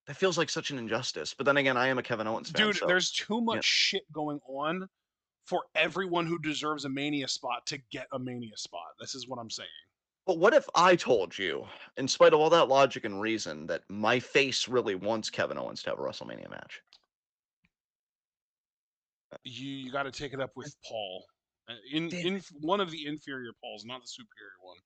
Speaker 1: That feels like such an injustice. But then again, I am a Kevin Owens fan,
Speaker 2: Dude,
Speaker 1: so
Speaker 2: there's too
Speaker 1: yeah.
Speaker 2: much shit going on for everyone who deserves a Mania spot to get a Mania spot. This is what I'm saying.
Speaker 1: But what if I told you, in spite of all that logic and reason, that my face really wants Kevin Owens to have a WrestleMania match?
Speaker 2: You got to take it up with Paul. In one of the inferior Pauls, not the superior one.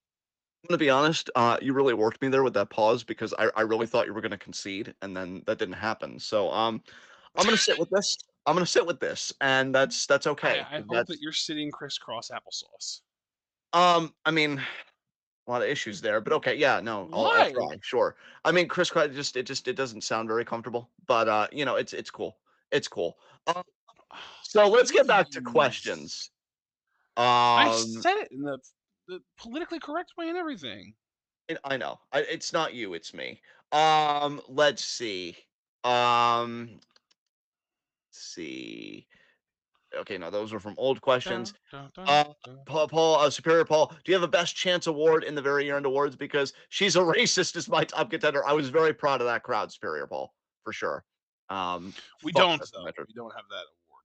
Speaker 1: I'm gonna be honest. You really worked me there with that pause because I really thought you were gonna concede, and then that didn't happen. So I'm gonna sit with this. I'm gonna sit with this, and that's okay.
Speaker 2: I hope that
Speaker 1: That's
Speaker 2: you're sitting crisscross applesauce.
Speaker 1: I mean, a lot of issues there, but okay, yeah, no, I'll
Speaker 2: Why?
Speaker 1: try, sure. I mean, Chris Pratt it doesn't sound very comfortable, but it's cool. It's cool. So let's get back to
Speaker 2: Please.
Speaker 1: questions.
Speaker 2: I
Speaker 1: Um,
Speaker 2: said it in the politically correct way and everything.
Speaker 1: I know. It's not you, it's me. Let's see. See. Okay, no, those were from old questions.
Speaker 2: Dun, dun, dun, dun.
Speaker 1: Superior Paul, do you have a best chance award in the very year-end awards? Because she's a racist is my top contender. I was very proud of that crowd, Superior Paul, for sure.
Speaker 2: We
Speaker 1: Fuck
Speaker 2: don't
Speaker 1: that's
Speaker 2: though.
Speaker 1: metric.
Speaker 2: We don't have that award.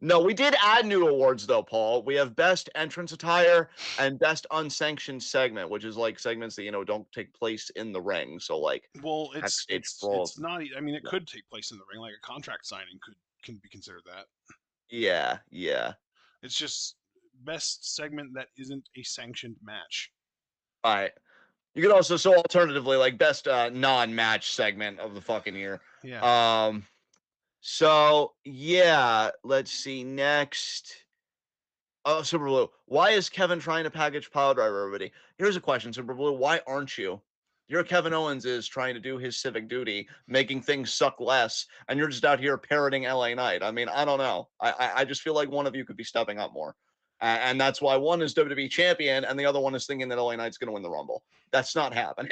Speaker 1: No, we did add new awards though, Paul. We have best entrance attire and best unsanctioned segment, which is like segments that don't take place in the ring. So like
Speaker 2: Well,
Speaker 1: backstage brawl.
Speaker 2: it's not. I mean, it
Speaker 1: Yeah,
Speaker 2: could take place in the ring, like a contract signing can be considered that.
Speaker 1: yeah, yeah.
Speaker 2: It's just best segment that isn't a sanctioned match.
Speaker 1: All right. You could also alternatively like best non-match segment of the fucking year.
Speaker 2: Yeah.
Speaker 1: Um so yeah, let's see next. Oh, Super Blue. Why is Kevin trying to package Pile Driver everybody? Here's a question, Super Blue. Why aren't you? Your Kevin Owens is trying to do his civic duty, making things suck less, and you're just out here parroting LA Knight. I mean, I don't know. I just feel like one of you could be stepping up more. And that's why one is WWE champion and the other one is thinking that LA Knight's going to win the Rumble. That's not happening.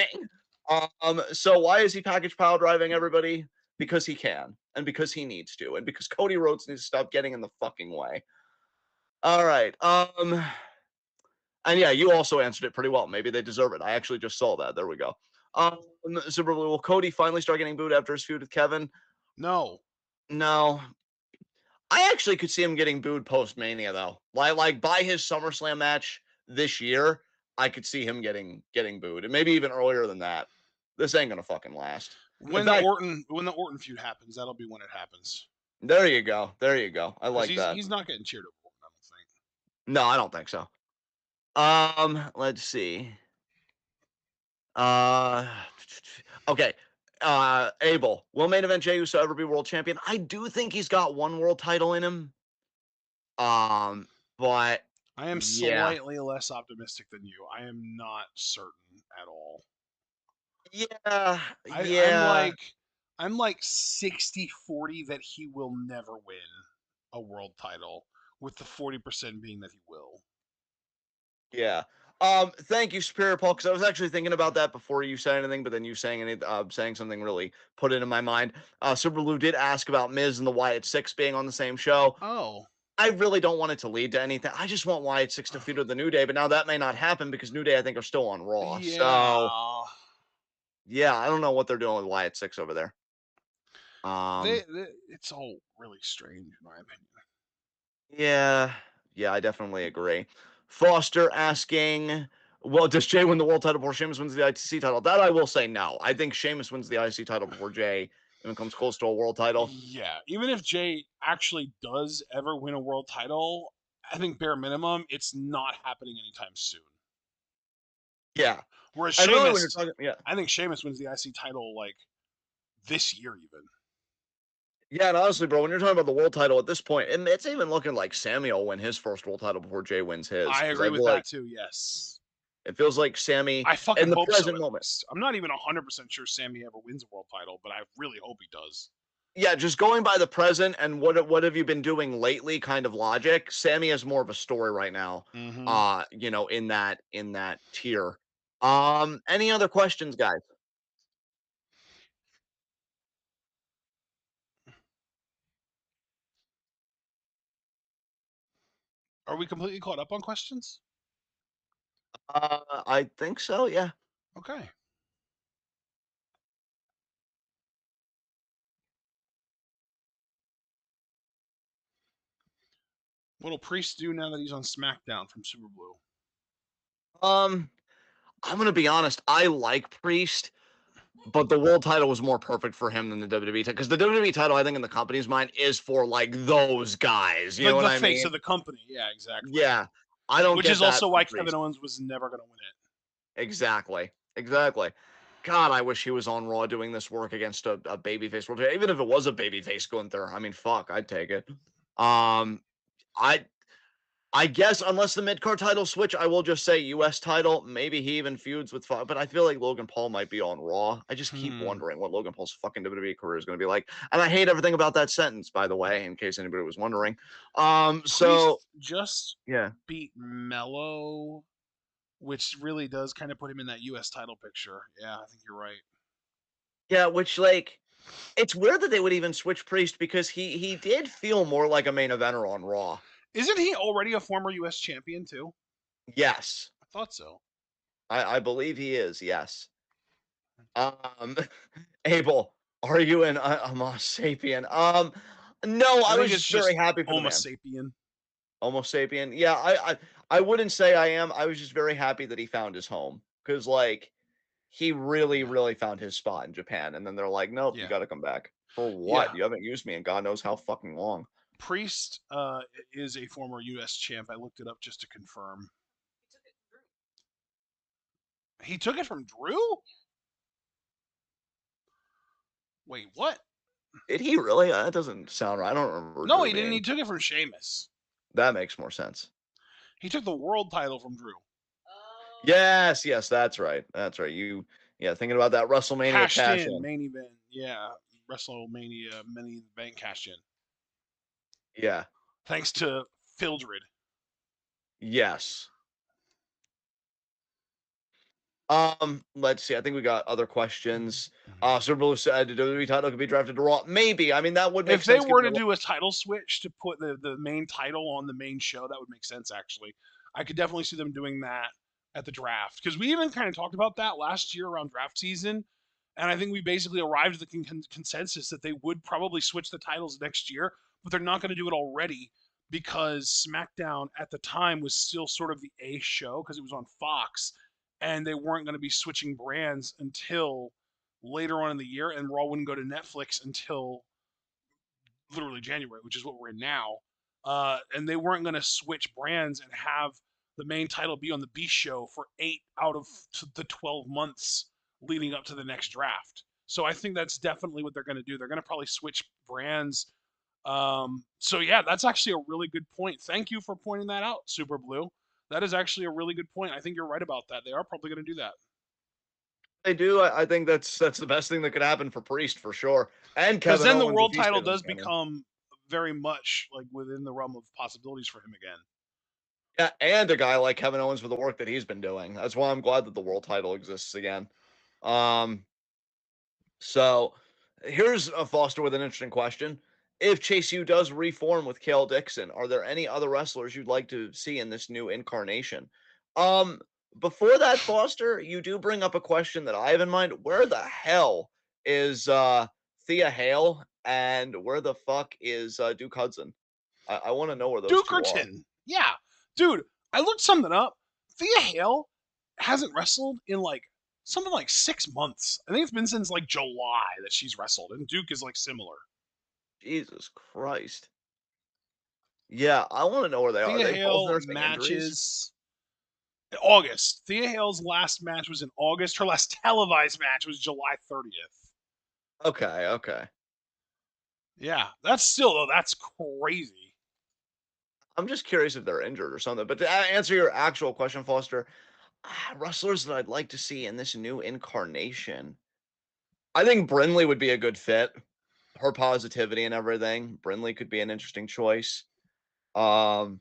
Speaker 1: So why is he package pile driving everybody? Because he can, and because he needs to, and because Cody Rhodes needs to stop getting in the fucking way. All right. And yeah, you also answered it pretty well. Maybe they deserve it. I actually just saw that. There we go. Super Bowl. Will Cody finally start getting booed after his feud with Kevin?
Speaker 2: No.
Speaker 1: No. I actually could see him getting booed post Mania though. Like by his SummerSlam match this year, I could see him getting booed, and maybe even earlier than that. This ain't gonna fucking last. In
Speaker 2: When the
Speaker 1: fact,
Speaker 2: Orton feud happens, that'll be when it happens.
Speaker 1: there you go. There you go. I
Speaker 2: Because
Speaker 1: like that.
Speaker 2: he's not getting cheered over Orton, I don't think.
Speaker 1: No, I don't think so. Let's see. Uh, okay. Abel, will main event Jey Uso ever be world champion? I do think he's got one world title in him. Um, but
Speaker 2: I am
Speaker 1: Yeah.
Speaker 2: slightly less optimistic than you. I am not certain at all.
Speaker 1: Yeah.
Speaker 2: I, I'm
Speaker 1: Yeah.
Speaker 2: like I'm like 60-40 that he will never win a world title, with the 40% being that he will.
Speaker 1: Yeah. Thank you, Superior Paul, because I was actually thinking about that before you said anything, but then you saying something really put it in my mind. Super Blue did ask about Miz and the Wyatt Six being on the same show.
Speaker 2: Oh.
Speaker 1: I really don't want it to lead to anything. I just want Wyatt Six to feud with the New Day, but now that may not happen because New Day, I think, are still on Raw. So
Speaker 2: Yeah.
Speaker 1: yeah, I don't know what they're doing with Wyatt Six over there.
Speaker 2: It's all really strange in my opinion.
Speaker 1: Yeah, yeah, I definitely agree. Foster asking, well, does Jay win the world title before Sheamus wins the ITC title? That I will say no. I think Sheamus wins the IC title before Jay even comes close to a world title.
Speaker 2: Yeah, even if Jay actually does ever win a world title, I think bare minimum it's not happening anytime soon.
Speaker 1: Yeah,
Speaker 2: Whereas
Speaker 1: and really, when you're
Speaker 2: Sheamus,
Speaker 1: talking, yeah,
Speaker 2: I think Sheamus wins the IC title like this year even.
Speaker 1: yeah, and honestly, bro, when you're talking about the world title at this point, and it's even looking like Sammy will win his first world title before Jay wins his,
Speaker 2: I
Speaker 1: because I
Speaker 2: agree
Speaker 1: feel
Speaker 2: with that
Speaker 1: like
Speaker 2: too. Yes,
Speaker 1: it feels like Sammy
Speaker 2: I fucking
Speaker 1: in the
Speaker 2: hope so.
Speaker 1: present
Speaker 2: At
Speaker 1: moment.
Speaker 2: least I'm not even 100% sure Sammy ever wins a world title, but I really hope he does.
Speaker 1: Yeah, just going by the present and what have you been doing lately kind of logic, Sammy has more of a story right now,
Speaker 2: Mm-hmm.
Speaker 1: in that tier. Any other questions, guys?
Speaker 2: Are we completely caught up on questions?
Speaker 1: I think so, yeah.
Speaker 2: Okay. What'll Priest do now that he's on SmackDown from Super Blue?
Speaker 1: Um, I'm gonna be honest, I like Priest, but the world title was more perfect for him than the WWE title, because the WWE title, I think, in the company's mind, is for, like, those guys, you know what
Speaker 2: The
Speaker 1: I
Speaker 2: face
Speaker 1: mean?
Speaker 2: of the company. Yeah, exactly.
Speaker 1: Yeah. I don't
Speaker 2: Which
Speaker 1: get
Speaker 2: is
Speaker 1: that
Speaker 2: also
Speaker 1: from
Speaker 2: why Kevin
Speaker 1: Priest.
Speaker 2: Owens was never going to win it.
Speaker 1: Exactly. Exactly. God, I wish he was on Raw doing this work against a babyface world. Even if it was a babyface Gunther, I mean, fuck, I'd take it. Um, I I guess unless the mid card title switch, I will just say U.S. title. Maybe he even feuds with, but I feel like Logan Paul might be on Raw. I just keep
Speaker 2: Hmm.
Speaker 1: wondering what Logan Paul's fucking WWE career is going to be like. And I hate everything about that sentence, by the way, in case anybody was wondering. So
Speaker 2: Priest just
Speaker 1: yeah,
Speaker 2: beat Mello, which really does kind of put him in that U.S. title picture. Yeah, I think you're right.
Speaker 1: yeah, which like it's weird that they would even switch Priest because he did feel more like a main eventer on Raw.
Speaker 2: Isn't he already a former U.S. champion too?
Speaker 1: Yes,
Speaker 2: I thought so.
Speaker 1: I believe he is. Yes. Um, Abel, are you an Homo sapien? No,
Speaker 2: I
Speaker 1: I
Speaker 2: think
Speaker 1: was
Speaker 2: it's
Speaker 1: just very
Speaker 2: just
Speaker 1: happy for the
Speaker 2: Homo
Speaker 1: man.
Speaker 2: sapien.
Speaker 1: Homo sapien. Yeah, I wouldn't say I am. I was just very happy that he found his home because like he really
Speaker 2: Yeah,
Speaker 1: really found his spot in Japan, and then they're like, nope, you
Speaker 2: yeah,
Speaker 1: got to come back for
Speaker 2: yeah.
Speaker 1: what? You haven't used me in God knows how fucking long.
Speaker 2: Priest is a former U.S. champ. I looked it up just to confirm. He took it from Drew? Wait, what?
Speaker 1: Did he really? That doesn't sound right. I don't remember
Speaker 2: No,
Speaker 1: Drew
Speaker 2: he didn't. He
Speaker 1: being.
Speaker 2: took it from Sheamus.
Speaker 1: That makes more sense.
Speaker 2: He took the world title from Drew.
Speaker 1: Yes, yes, that's right. That's right. Yeah, thinking about that WrestleMania
Speaker 2: Cashed
Speaker 1: cash
Speaker 2: in
Speaker 1: in.
Speaker 2: main event. Yeah, WrestleMania Money in the Bank cashed in.
Speaker 1: Yeah.
Speaker 2: Thanks to Fildred.
Speaker 1: Yes. Let's see. I think we got other questions. Super Bowl said the WWE title could be drafted to Raw. Maybe. I mean, that would make
Speaker 2: If they
Speaker 1: sense
Speaker 2: were
Speaker 1: given
Speaker 2: to
Speaker 1: the.
Speaker 2: do a title switch to put the main title on the main show, that would make sense, actually. I could definitely see them doing that at the draft. Because we even kind of talked about that last year around draft season. And I think we basically arrived at the consensus that they would probably switch the titles next year, but they're not going to do it already because SmackDown at the time was still sort of the A show because it was on Fox, and they weren't going to be switching brands until later on in the year, and Raw wouldn't go to Netflix until literally January, which is what we're in now. And they weren't going to switch brands and have the main title be on the B show for 8 out of the 12 months leading up to the next draft. So I think that's definitely what they're going to do. They're going to probably switch brands. So yeah, that's actually a really good point. Thank you for pointing that out, Super Blue. That is actually a really good point. I think you're right about that. They are probably going to do that.
Speaker 1: They do. I think that's the best thing that could happen for Priest for sure, and
Speaker 2: Because
Speaker 1: Kevin
Speaker 2: then the
Speaker 1: Owens if
Speaker 2: world
Speaker 1: he
Speaker 2: title
Speaker 1: stays on
Speaker 2: does
Speaker 1: camera.
Speaker 2: become very much like within the realm of possibilities for him again.
Speaker 1: Yeah, and a guy like Kevin Owens for the work that he's been doing. That's why I'm glad that the world title exists again. Um, so here's a Foster with an interesting question. If Chase U does reform with Kale Dixon, are there any other wrestlers you'd like to see in this new incarnation? Um, Before that, Foster, you do bring up a question that I have in mind. Where the hell is Thea Hale and where the fuck is Duke Hudson? I want to know where those two are.
Speaker 2: Dukerton. Yeah. Dude, I looked something up. Thea Hale hasn't wrestled in like something like 6 months. I think it's been since like July that she's wrestled, and Duke is like similar.
Speaker 1: Jesus Christ. Yeah, I want to know where they are. Are
Speaker 2: Thea
Speaker 1: they both
Speaker 2: Hale
Speaker 1: nursing injuries?
Speaker 2: matches August. Thea Hale's last match was in August. Her last televised match was July 30th.
Speaker 1: Okay, okay.
Speaker 2: Yeah, that's still though, that's crazy.
Speaker 1: I'm just curious if they're injured or something. But to answer your actual question, Foster, wrestlers that I'd like to see in this new incarnation, I think Brinley would be a good fit. Her positivity and everything. Brinley could be an interesting choice. Um,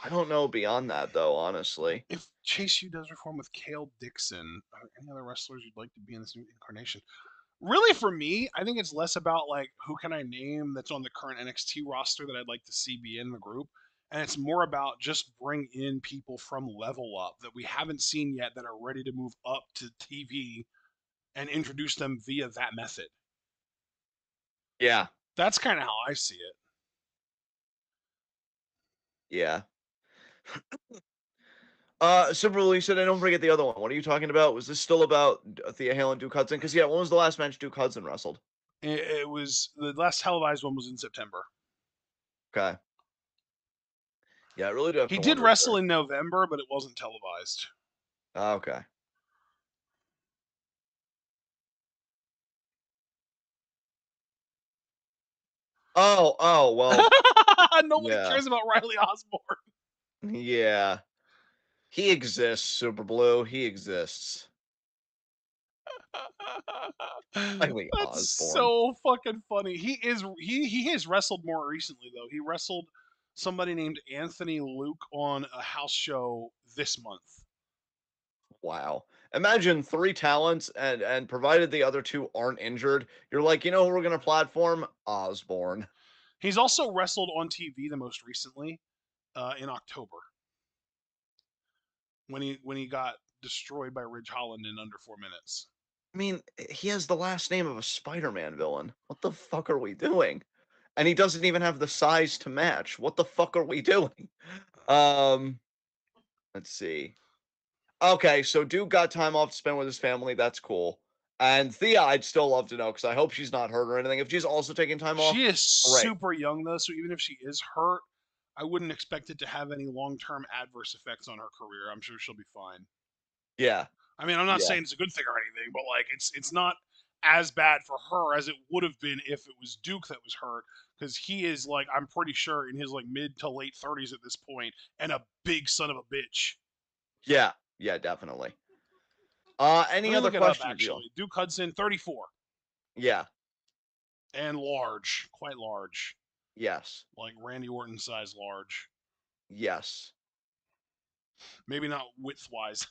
Speaker 1: I don't know beyond that though, honestly.
Speaker 2: If Chase U does reform with Kale Dixon, are there any other wrestlers you'd like to be in this new incarnation? Really, for me, I think it's less about like who can I name that's on the current NXT roster that I'd like to see be in the group, and it's more about just bring in people from Level Up that we haven't seen yet that are ready to move up to TV and introduce them via that method.
Speaker 1: Yeah,
Speaker 2: That's kind of how I see it.
Speaker 1: yeah. Super Bowl, you said I don't forget the other one. What are you talking about? Was this still about Thea Hale and Duke Hudson? Because yeah, when was the last match Duke Hudson wrestled?
Speaker 2: It was the last televised one was in September.
Speaker 1: Okay. Yeah, I really do have
Speaker 2: He
Speaker 1: to
Speaker 2: did
Speaker 1: wonder
Speaker 2: wrestle
Speaker 1: there.
Speaker 2: in November, but it wasn't televised.
Speaker 1: Okay. Well,
Speaker 2: Nobody
Speaker 1: yeah.
Speaker 2: cares about Riley Osborne.
Speaker 1: Yeah. He exists, Super Blue. He exists. Riley
Speaker 2: That's
Speaker 1: Osborne.
Speaker 2: so fucking funny. He has wrestled more recently though. He wrestled somebody named Anthony Luke on a house show this month.
Speaker 1: Wow. Imagine three talents and provided the other two aren't injured, you're like, you know who we're gonna platform? Osborne.
Speaker 2: He's also wrestled on TV the most recently in October when he got destroyed by Ridge Holland in under 4 minutes.
Speaker 1: I mean, he has the last name of a Spider-Man villain. What the fuck are we doing? And he doesn't even have the size to match. What the fuck are we doing? Um, let's see. Okay, so Duke got time off to spend with his family. That's cool. And Thea, I'd still love to know because I hope she's not hurt or anything. If she's also taking time off,
Speaker 2: She is
Speaker 1: great.
Speaker 2: super young though, so even if she is hurt, I wouldn't expect it to have any long-term adverse effects on her career. I'm sure she'll be fine.
Speaker 1: Yeah,
Speaker 2: I mean, I'm not
Speaker 1: yeah,
Speaker 2: saying it's a good thing or anything, but like it's not as bad for her as it would have been if it was Duke that was hurt because he is like I'm pretty sure in his like mid to late 30s at this point and a big son of a bitch.
Speaker 1: yeah, yeah, definitely.
Speaker 2: Let
Speaker 1: Any
Speaker 2: me
Speaker 1: other
Speaker 2: look it up
Speaker 1: questions, y'all?
Speaker 2: actually. Duke Hudson 34
Speaker 1: Yeah,
Speaker 2: and large, quite large.
Speaker 1: yes,
Speaker 2: Like Randy Orton size large.
Speaker 1: yes,
Speaker 2: Maybe not width wise.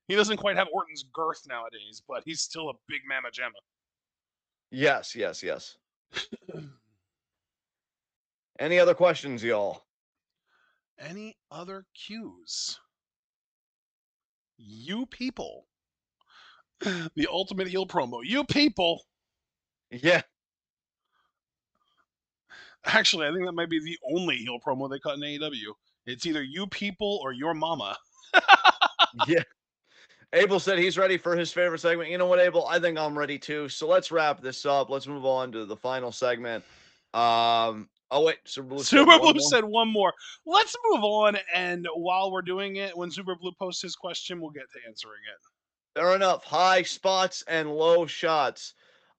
Speaker 2: He doesn't quite have Orton's girth nowadays, but he's still a big mamma jamma.
Speaker 1: yes, yes, yes. Any other questions, y'all?
Speaker 2: Any other cues? You people. The ultimate heel promo. You people.
Speaker 1: Yeah,
Speaker 2: Actually, I think that might be the only heel promo they cut in AEW. It's either you people or your mama.
Speaker 1: yeah. Abel said he's ready for his favorite segment. You know what, Abel? I think I'm ready too. So let's wrap this up. Let's move on to the final segment. Oh wait, Super Blue said
Speaker 2: Super
Speaker 1: one
Speaker 2: Blue
Speaker 1: more.
Speaker 2: said one more. Let's move on, and while we're doing it, when Super Blue posts his question, we'll get to answering it.
Speaker 1: Fair enough. High spots and low shots.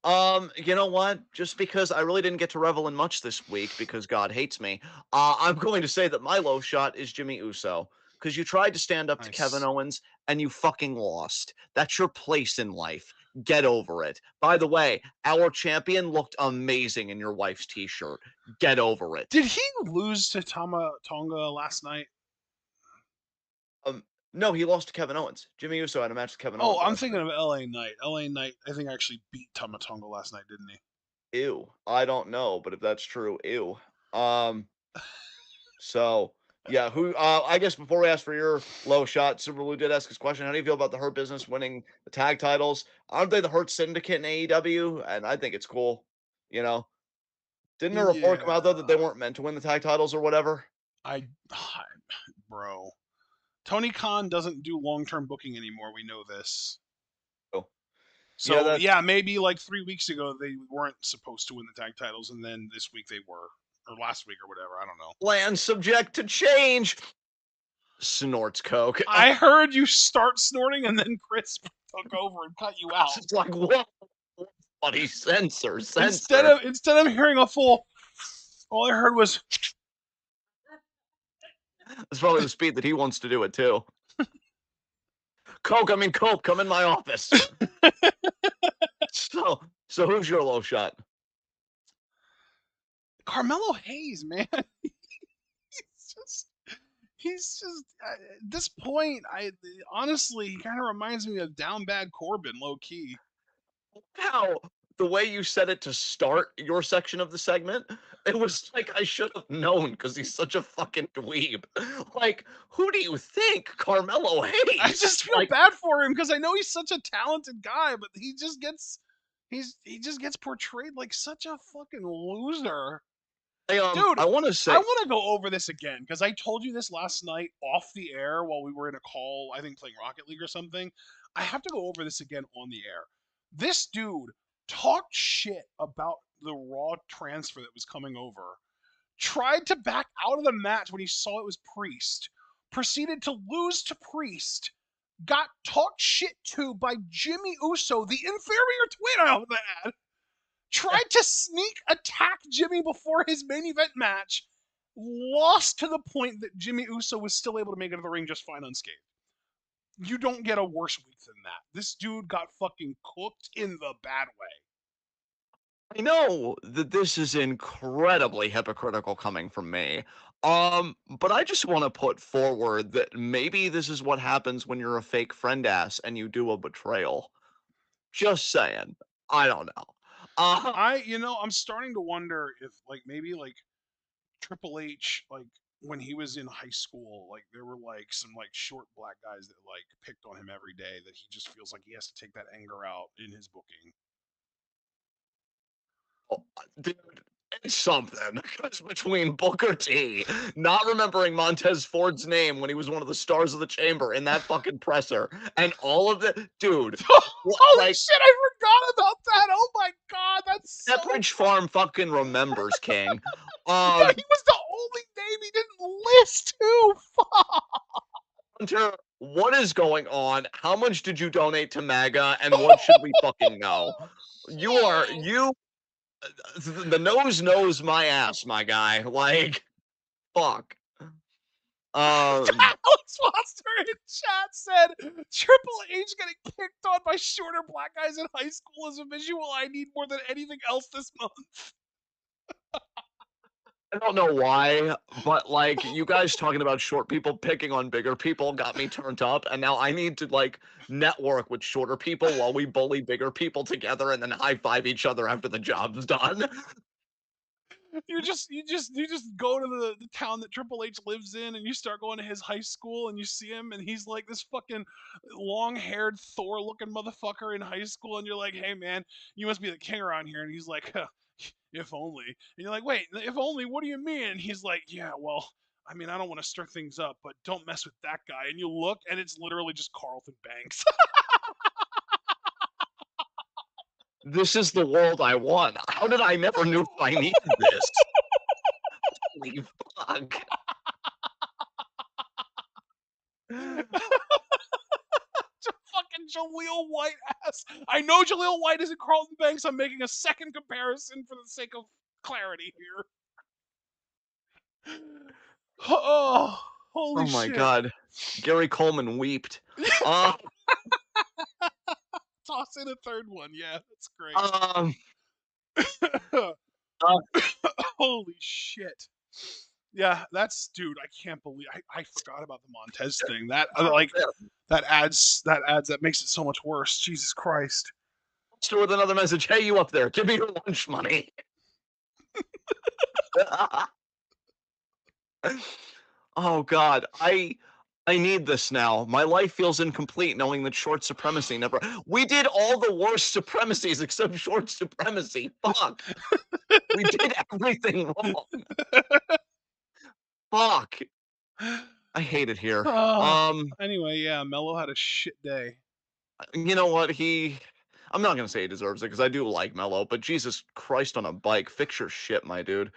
Speaker 1: You know what? Just because I really didn't get to revel in much this week because God hates me, I'm going to say that my low shot is Jimmy Uso. because you tried to stand up to Kevin
Speaker 2: Nice.
Speaker 1: Owens and you fucking lost. That's your place in life. Get over it. By the way, our champion looked amazing in your wife's t-shirt. Get over it.
Speaker 2: Did he lose to Tonga last night?
Speaker 1: Um, no, he lost to Kevin Owens. Jimmy Uso had a match with Kevin
Speaker 2: Oh,
Speaker 1: Owens
Speaker 2: I'm
Speaker 1: last
Speaker 2: thinking
Speaker 1: night.
Speaker 2: of LA Knight. LA Knight, I think, actually beat Tama Tonga last night, didn't he?
Speaker 1: Ew. I don't know, but if that's true, ew. So yeah, who I guess before we ask for your low shot, Super Lou did ask his question. How do you feel about the Hurt Business winning the tag titles? Aren't they the Hurt Syndicate in AEW? And I think it's cool. You know, didn't a report come out though
Speaker 2: Yeah.
Speaker 1: that they weren't meant to win the tag titles or whatever?
Speaker 2: I, bro. Tony Khan doesn't do long-term booking anymore. We know this.
Speaker 1: So, yeah,
Speaker 2: So
Speaker 1: that's
Speaker 2: yeah, maybe like 3 weeks ago they weren't supposed to win the tag titles, and then this week they were, or last week or whatever. I don't know.
Speaker 1: plan subject to change. Snorts coke.
Speaker 2: I heard you start snorting, and then Chris took over and cut you out.
Speaker 1: It's like what? Buddy, censor,
Speaker 2: Instead
Speaker 1: censor.
Speaker 2: of instead of hearing a full, all I heard was
Speaker 1: That's probably the speed that he wants to do it too. Coke, I mean Coke, come in my office. So who's your low shot?
Speaker 2: Carmelo Hayes, man. he's just he's just at this point. I honestly, he kind of reminds me of Down Bad Corbin, low key.
Speaker 1: How the way you said it to start your section of the segment, it was like I should have known because he's such a fucking dweeb. Like, who do you think, Carmelo
Speaker 2: I
Speaker 1: Hayes?
Speaker 2: just feel
Speaker 1: Like,
Speaker 2: bad for him because I know he's such a talented guy, but he just gets portrayed like such a fucking loser. Dude,
Speaker 1: I want to
Speaker 2: I
Speaker 1: say,
Speaker 2: want to go over this again because I told you this last night off the air while we were in a call, I think playing Rocket League or something. I have to go over this again on the air. This dude talked shit about the Raw transfer that was coming over, tried to back out of the match when he saw it was Priest, proceeded to lose to Priest, got talked shit to by Jimmy Uso, the inferior twin, I would add, tried to sneak attack Jimmy before his main event match, lost to the point that Jimmy Uso was still able to make it to the ring just fine unscathed. You don't get a worse week than that. This dude got fucking cooked in the bad way.
Speaker 1: I know that this is incredibly hypocritical coming from me. But I just want to put forward that maybe this is what happens when you're a fake friend ass and you do a betrayal. Just saying. I don't know. Uh,
Speaker 2: I'm starting to wonder if like maybe like Triple H, like when he was in high school, like there were like some like short black guys that like picked on him every day that he just feels like he has to take that anger out in his booking.
Speaker 1: Oh, dude, it's something. It's between Booker T not remembering Montez Ford's name when he was one of the stars of the chamber in that fucking presser, and all of it, dude.
Speaker 2: Holy
Speaker 1: Like
Speaker 2: shit, I forgot about that. Oh my god, that's so
Speaker 1: Pepperidge Farm fucking remembers King.
Speaker 2: yeah, he was the only name he didn't list too. Fuck.
Speaker 1: Hunter, what is going on? How much did you donate to MAGA, and what should we fucking know? You are
Speaker 2: Shit.
Speaker 1: you. The nose knows my ass, my guy. Like, fuck. Um.
Speaker 2: Alex Foster in chat said Triple H getting picked on by shorter black guys in high school is a visual I need more than anything else this month.
Speaker 1: I don't know why, but like you guys talking about short people picking on bigger people got me turned up, and now I need to like network with shorter people while we bully bigger people together and then high five each other after the job's done.
Speaker 2: You just go to the town that Triple H lives in and you start going to his high school and you see him and he's like this fucking long-haired Thor looking motherfucker in high school and you're like, hey man, you must be the king around here, and he's like, huh, if only. And you're like, wait, if only, what do you mean? And he's like, yeah, well, I mean, I don't want to stir things up, but don't mess with that guy. And you look and it's literally just Carlton Banks.
Speaker 1: This is the world I want. How did I never knew I needed this? Holy fuck.
Speaker 2: Fucking Jaleel White ass. I know Jaleel White isn't Carlton Banks. I'm making a second comparison for the sake of clarity here. Oh, Holy
Speaker 1: Oh my
Speaker 2: shit.
Speaker 1: god. Gary Coleman weeped. Uh,
Speaker 2: Toss in a third one. Yeah, that's great.
Speaker 1: um, uh,
Speaker 2: Holy shit. Yeah, that's dude. I can't believe I forgot about the Montez thing. That like that makes it so much worse. Jesus Christ.
Speaker 1: with another message. Hey, you up there? Give me your lunch money. Oh god, I need this now. My life feels incomplete knowing that short supremacy never. We did all the worst supremacies except short supremacy. Fuck. We did everything wrong. Fuck. I hate it here.
Speaker 2: Oh, anyway, yeah, Mello had a shit day.
Speaker 1: You know what? I'm not gonna say he deserves it because I do like Mello, but Jesus Christ on a bike, fix your shit, my dude.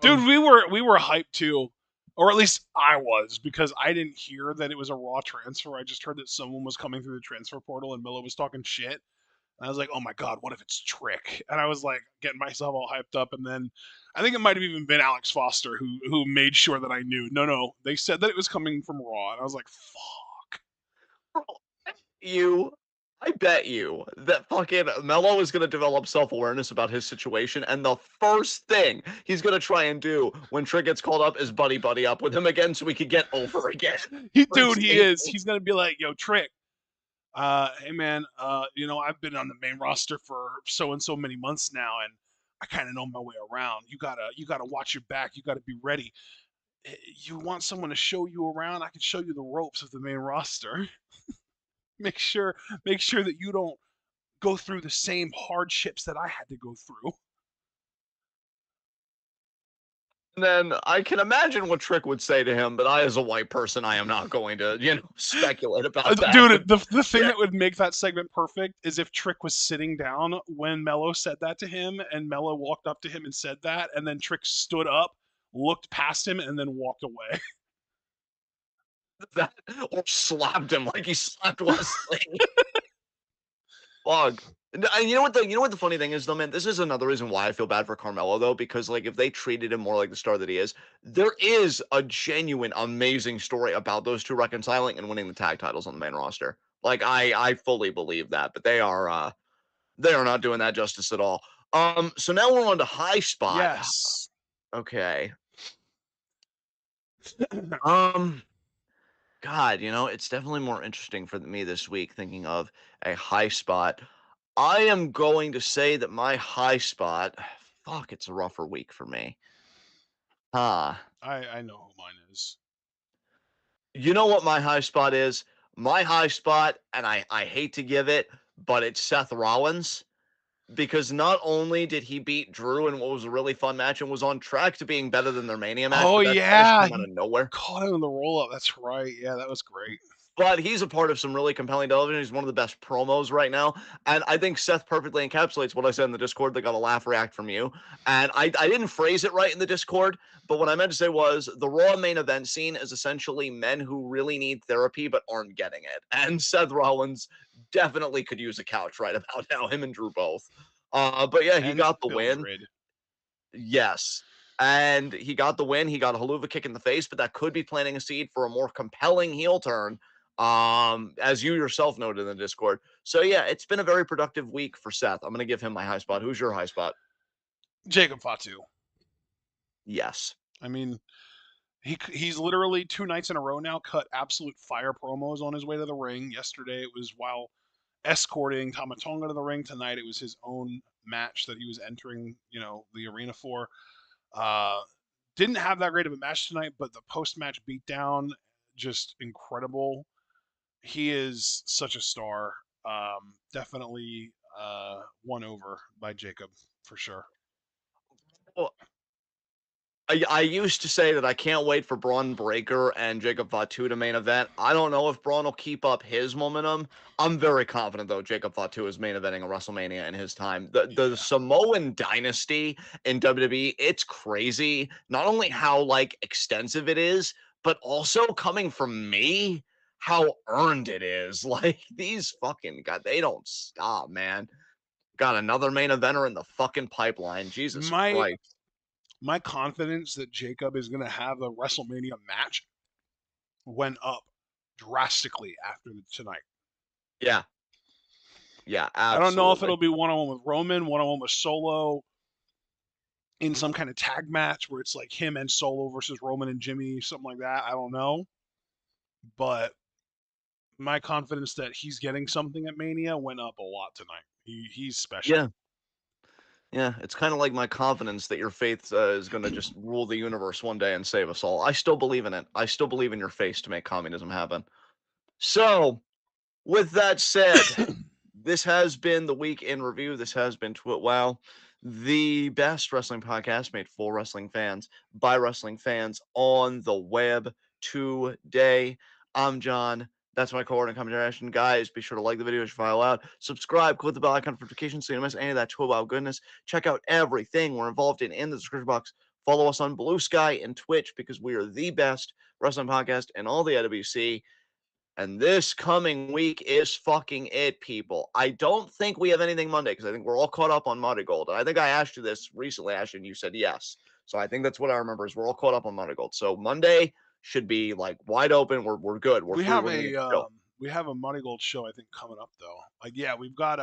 Speaker 2: Dude, we were hyped too. Or at least I was, because I didn't hear that it was a raw transfer. I just heard that someone was coming through the transfer portal and Mello was talking shit. And I was like, oh my god, what if it's Trick? And I was like getting myself all hyped up, and then I think it might have even been Alex Foster who made sure that I knew. No, they said that it was coming from Raw, and I was like, fuck.
Speaker 1: Bro, you I bet you that fucking Mello is gonna develop self-awareness about his situation, and the first thing he's gonna try and do when Trick gets called up is buddy up with him again so we could get over again.
Speaker 2: Dude,
Speaker 1: First
Speaker 2: he
Speaker 1: thing.
Speaker 2: is. He's gonna be like, yo, Trick. Hey man, I've been on the main roster for so and so many months now, and I kind of know my way around. You gotta watch your back. You gotta be ready. You want someone to show you around? I can show you the ropes of the main roster. make sure make sure that you don't go through the same hardships that I had to go through.
Speaker 1: And then I can imagine what Trick would say to him, but I, as a white person, I am not going to, speculate about that. But
Speaker 2: Dude, the thing
Speaker 1: yeah,
Speaker 2: that would make that segment perfect is if Trick was sitting down when Mello said that to him, and Mello walked up to him and said that, and then Trick stood up, looked past him, and then walked away.
Speaker 1: that or slapped him like he slapped Wesley. Fuck. And you know what the funny thing is though, man? This is another reason why I feel bad for Carmelo though, because like if they treated him more like the star that he is, there is a genuine amazing story about those two reconciling and winning the tag titles on the main roster. Like I fully believe that, but they are not doing that justice at all. So now we're on to high spot.
Speaker 2: Yes.
Speaker 1: Okay. Um God, it's definitely more interesting for me this week thinking of a high spot. I am going to say that my high spot, fuck, it's a rougher week for me. Huh.
Speaker 2: I know who mine is.
Speaker 1: You know what my high spot is? My high spot, and I hate to give it, but it's Seth Rollins. Because not only did he beat Drew in what was a really fun match and was on track to being better than their Mania match,
Speaker 2: Oh
Speaker 1: but that finish
Speaker 2: yeah,
Speaker 1: came out of
Speaker 2: he
Speaker 1: nowhere.
Speaker 2: caught him in the roll up. That's right. Yeah, that was great.
Speaker 1: But he's a part of some really compelling television. He's one of the best promos right now. And I think Seth perfectly encapsulates what I said in the Discord that got a laugh react from you. And I didn't phrase it right in the Discord, but what I meant to say was the Raw main event scene is essentially men who really need therapy but aren't getting it. And Seth Rollins definitely could use a couch right about now, him and Drew both. But yeah, he
Speaker 2: And
Speaker 1: got the win.
Speaker 2: Mildred.
Speaker 1: Yes. And he got the win. He got a haluva kick in the face, but that could be planting a seed for a more compelling heel turn, as you yourself noted in the Discord. So yeah, it's been a very productive week for Seth. I'm gonna give him my high spot. Who's your high spot?
Speaker 2: Jacob Fatu.
Speaker 1: Yes.
Speaker 2: I mean, he's literally 2 nights in a row now cut absolute fire promos on his way to the ring. Yesterday it was while escorting Tama Tonga to the ring. Tonight it was his own match that he was entering, the arena for. Uh, didn't have that great of a match tonight, but the post-match beatdown, just incredible. He is such a star. Definitely won over by Jacob for sure.
Speaker 1: Well, I used to say that I can't wait for Braun Breaker and Jacob Fatu to main event. I don't know if Braun will keep up his momentum. I'm very confident though Jacob Fatu is main eventing a WrestleMania in his time. The
Speaker 2: Yeah.
Speaker 1: Samoan dynasty in WWE, it's crazy. Not only how like extensive it is, but also coming from me, how earned it is. Like these fucking God, they don't stop, man. Got another main eventer in the fucking pipeline. Jesus
Speaker 2: My
Speaker 1: Christ.
Speaker 2: my confidence that Jacob is going to have a WrestleMania match went up drastically after tonight.
Speaker 1: Yeah. Yeah,
Speaker 2: I don't know if
Speaker 1: absolutely.
Speaker 2: it'll be one-on-one with Roman, one-on-one with Solo in some kind of tag match where it's like him and Solo versus Roman and Jimmy, something like that. I don't know. But my confidence that he's getting something at Mania went up a lot tonight. He's special.
Speaker 1: Yeah. Yeah, it's kind of like my confidence that your faith is going to just rule the universe one day and save us all. I still believe in it. I still believe in your face to make communism happen. So, with that said, this has been the week in review. This has been TWitWoW, the best wrestling podcast made for wrestling fans by wrestling fans on the web today. I'm John. That's my coordinate combination. Guys, be sure to like the video, file out, subscribe, click the bell icon for notifications so you don't miss any of that TWitWoW goodness. Check out everything we're involved in the description box. Follow us on Blue Sky and Twitch because we are the best wrestling podcast in all the AWC. And this coming week is fucking it, people. I don't think we have anything Monday because I think we're all caught up on Monday Gold. And I think I asked you this recently, Ashton, and you said yes. So I think that's what I remember is we're all caught up on Monday Gold. So Monday should be like wide open. We're good. We're
Speaker 2: We
Speaker 1: free.
Speaker 2: have
Speaker 1: We're gonna
Speaker 2: a
Speaker 1: get chill.
Speaker 2: we have a Money Gold show I think coming up though. Like yeah, we've got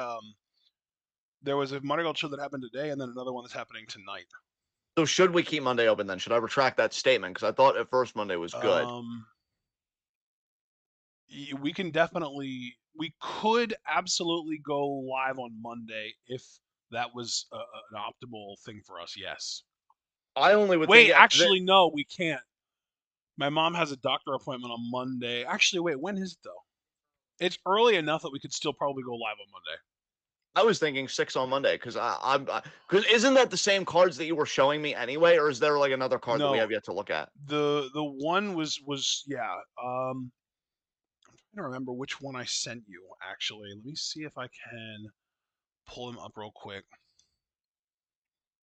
Speaker 2: there was a Money Gold show that happened today and then another one that's happening tonight.
Speaker 1: So should we keep Monday open then? Should I retract that statement? Because I thought at first Monday was good.
Speaker 2: We can definitely we could absolutely go live on Monday if that was an optimal thing for us. Yes.
Speaker 1: I only would think
Speaker 2: Wait,
Speaker 1: yeah,
Speaker 2: actually no, we can't. My mom has a doctor appointment on Monday. Actually, wait, when is it though? It's early enough that we could still probably go live on Monday.
Speaker 1: I was thinking 6 on Monday because I'm because isn't that the same cards that you were showing me anyway, or is there like another card that we
Speaker 2: No,
Speaker 1: have yet to look at?
Speaker 2: the one was yeah. I'm trying to remember which one I sent you. Actually, let me see if I can pull him up real quick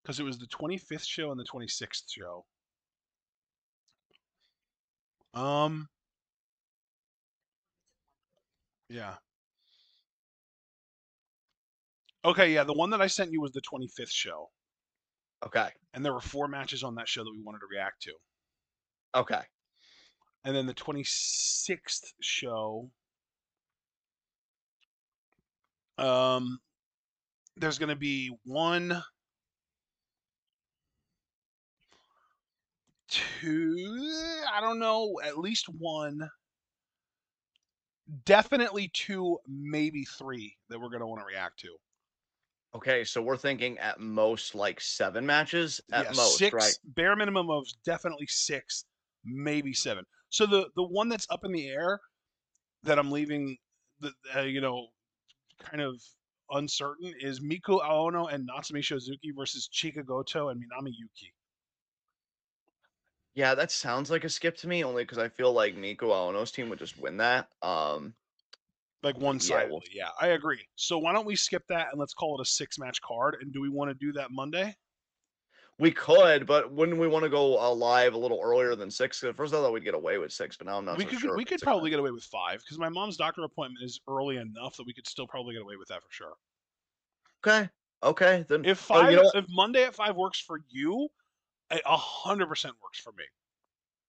Speaker 2: because it was the 25th show and the 26th show. Um, yeah. Okay, yeah, the one that I sent you was the 25th show,
Speaker 1: Okay.
Speaker 2: and there were 4 matches on that show that we wanted to react to.
Speaker 1: Okay.
Speaker 2: And then the 26th show, um, there's going to be one, two, I don't know, at least one, definitely two, maybe three that we're going to want to react to.
Speaker 1: Okay, so we're thinking at most like 7 matches at
Speaker 2: Yeah,
Speaker 1: most, right?
Speaker 2: six, bare minimum of definitely six, maybe seven. So the one that's up in the air that I'm leaving, the kind of uncertain is Miku Aono and Natsumi Shozuki versus Chika Goto and Minami Yuki.
Speaker 1: Yeah, that sounds like a skip to me only because I feel like Nico Aono's team would just win that.
Speaker 2: Like
Speaker 1: But yeah,
Speaker 2: one-sidedly, yeah, I agree. So why don't we skip that and let's call it a 6-match card? And do we want to do that Monday?
Speaker 1: we could, but wouldn't we want to go live a little earlier than 6? At first, I thought we'd get away with 6, but now I'm not
Speaker 2: We
Speaker 1: so
Speaker 2: could
Speaker 1: sure if
Speaker 2: we
Speaker 1: it's
Speaker 2: could
Speaker 1: 6
Speaker 2: probably
Speaker 1: matches.
Speaker 2: get away with 5 because my mom's doctor appointment is early enough that we could still probably get away with that for sure.
Speaker 1: Okay. Okay. Then,
Speaker 2: If
Speaker 1: oh, you know what?
Speaker 2: if Monday at 5 works for you, 100% works for me.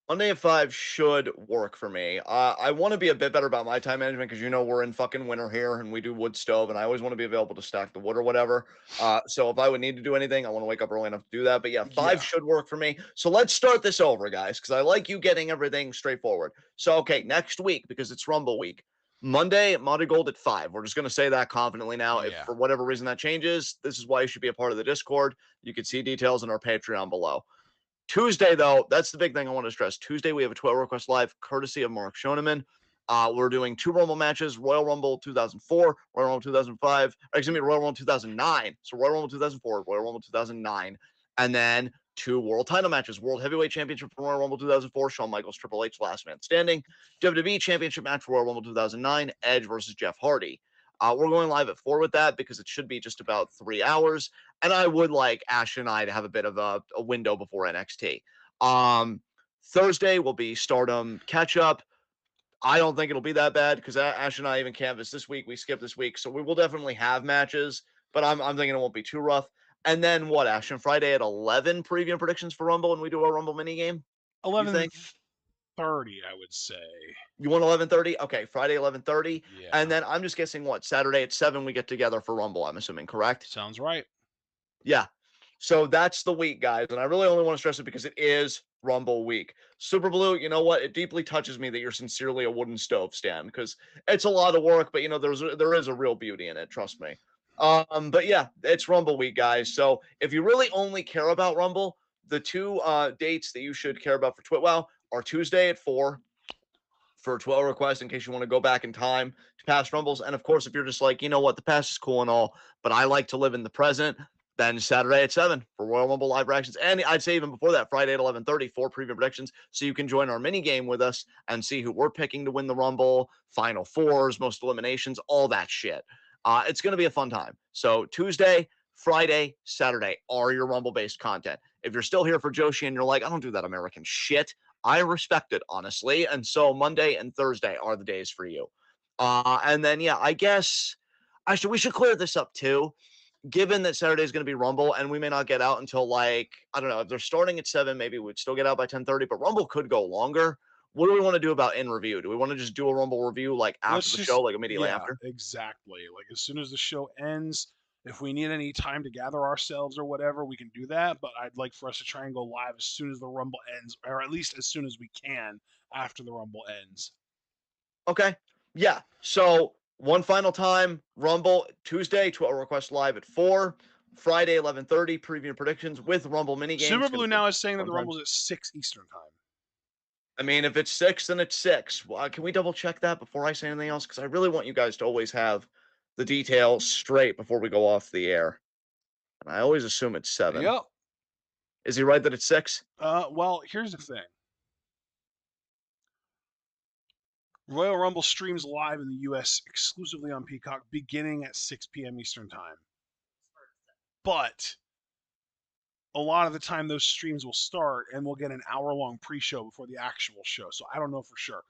Speaker 1: Monday at 5 should work for me. I want to be a bit better about my time management because you know we're in fucking winter here and we do wood stove, and I always want to be available to stack the wood or whatever. So if I would need to do anything, I want to wake up early enough to do that. But yeah, 5
Speaker 2: Yeah,
Speaker 1: should work for me. So let's start this over, guys, because I like you getting everything straightforward. So okay, next week because it's Rumble week. Monday, Monty Gold at 5. We're just going to say that confidently now. If
Speaker 2: yeah,
Speaker 1: for whatever reason that changes, this is why you should be a part of the Discord. You can see details in our Patreon below. Tuesday, though, that's the big thing I want to stress. Tuesday, we have a 12 request live, courtesy of Mark Schoeneman. We're doing 2 Rumble matches: Royal Rumble 2004, Royal Rumble 2005, excuse me, Royal Rumble 2009. So Royal Rumble 2004, Royal Rumble 2009, and then 2 world title matches: World Heavyweight Championship for Royal Rumble 2004, Shawn Michaels, Triple H, Last Man Standing; WWE Championship match for Royal Rumble 2009, Edge versus Jeff Hardy. We're going live at 4 with that because it should be just about 3 hours. And I would like Ash and I to have a bit of a window before NXT. Um, Thursday will be Stardom catch up. I don't think it'll be that bad because Ash and I even canvassed this week. We skipped this week, so we will definitely have matches, but I'm thinking it won't be too rough. And then what, Ash? On Friday at 11, preview predictions for Rumble, and we do our Rumble mini game. You
Speaker 2: 11.
Speaker 1: think?
Speaker 2: 11:30, I would say.
Speaker 1: You want 11:30? Okay, Friday 11:30, and
Speaker 2: Yeah,
Speaker 1: then I'm just guessing what, Saturday at 7 we get together for Rumble, I'm assuming, correct?
Speaker 2: sounds right.
Speaker 1: Yeah. So that's the week, guys, and I really only want to stress it because it is Rumble week. Super Blue, you know what? It deeply touches me that you're sincerely a wooden stove stand because it's a lot of work, but there is a real beauty in it. Trust me. But yeah, it's Rumble week, guys. So if you really only care about Rumble, the two dates that you should care about for TwitWoW are Tuesday at 4 for 12 requests in case you want to go back in time to past Rumbles. And of course, if you're just like, you know what, the past is cool and all, but I like to live in the present, then Saturday at 7 for Royal Rumble live reactions. And I'd say even before that, Friday at 11:30 for preview predictions. So you can join our mini game with us and see who we're picking to win the Rumble, Final Fours, most eliminations, all that shit. It's going to be a fun time. So Tuesday, Friday, Saturday are your Rumble based content. If you're still here for Joshi and you're like, I don't do that American shit, I respect it, honestly. And so Monday and Thursday are the days for you. And then, yeah, I guess actually we should clear this up too. Given that Saturday is going to be Rumble and we may not get out until like, I don't know, if they're starting at 7, maybe we'd still get out by 10:30, but Rumble could go longer. What do we want to do about in review? Do we want to just do a Rumble review like after
Speaker 2: Let's
Speaker 1: the show,
Speaker 2: just
Speaker 1: like immediately
Speaker 2: yeah,
Speaker 1: after?
Speaker 2: exactly. Like as soon as the show ends, if we need any time to gather ourselves or whatever, we can do that. But I'd like for us to try and go live as soon as the Rumble ends, or at least as soon as we can after the Rumble ends.
Speaker 1: Okay. Yeah. So one final time, Rumble Tuesday, 12 request live at 4. Friday, 11:30, preview predictions with Rumble mini games.
Speaker 2: Super
Speaker 1: It's gonna
Speaker 2: Blue
Speaker 1: be a
Speaker 2: now is saying that
Speaker 1: fun
Speaker 2: the
Speaker 1: time.
Speaker 2: Rumble's at 6 Eastern time.
Speaker 1: I mean, if it's 6, then it's 6. Can we double check that before I say anything else? Because I really want you guys to always have the details straight before we go off the air. And I always assume it's 7.
Speaker 2: Yep.
Speaker 1: Is he right that it's 6?
Speaker 2: Well, here's the thing. Royal Rumble streams live in the US exclusively on Peacock beginning at 6 p.m. Eastern time. But a lot of the time those streams will start and we'll get an hour-long pre-show before the actual show. So I don't know for sure.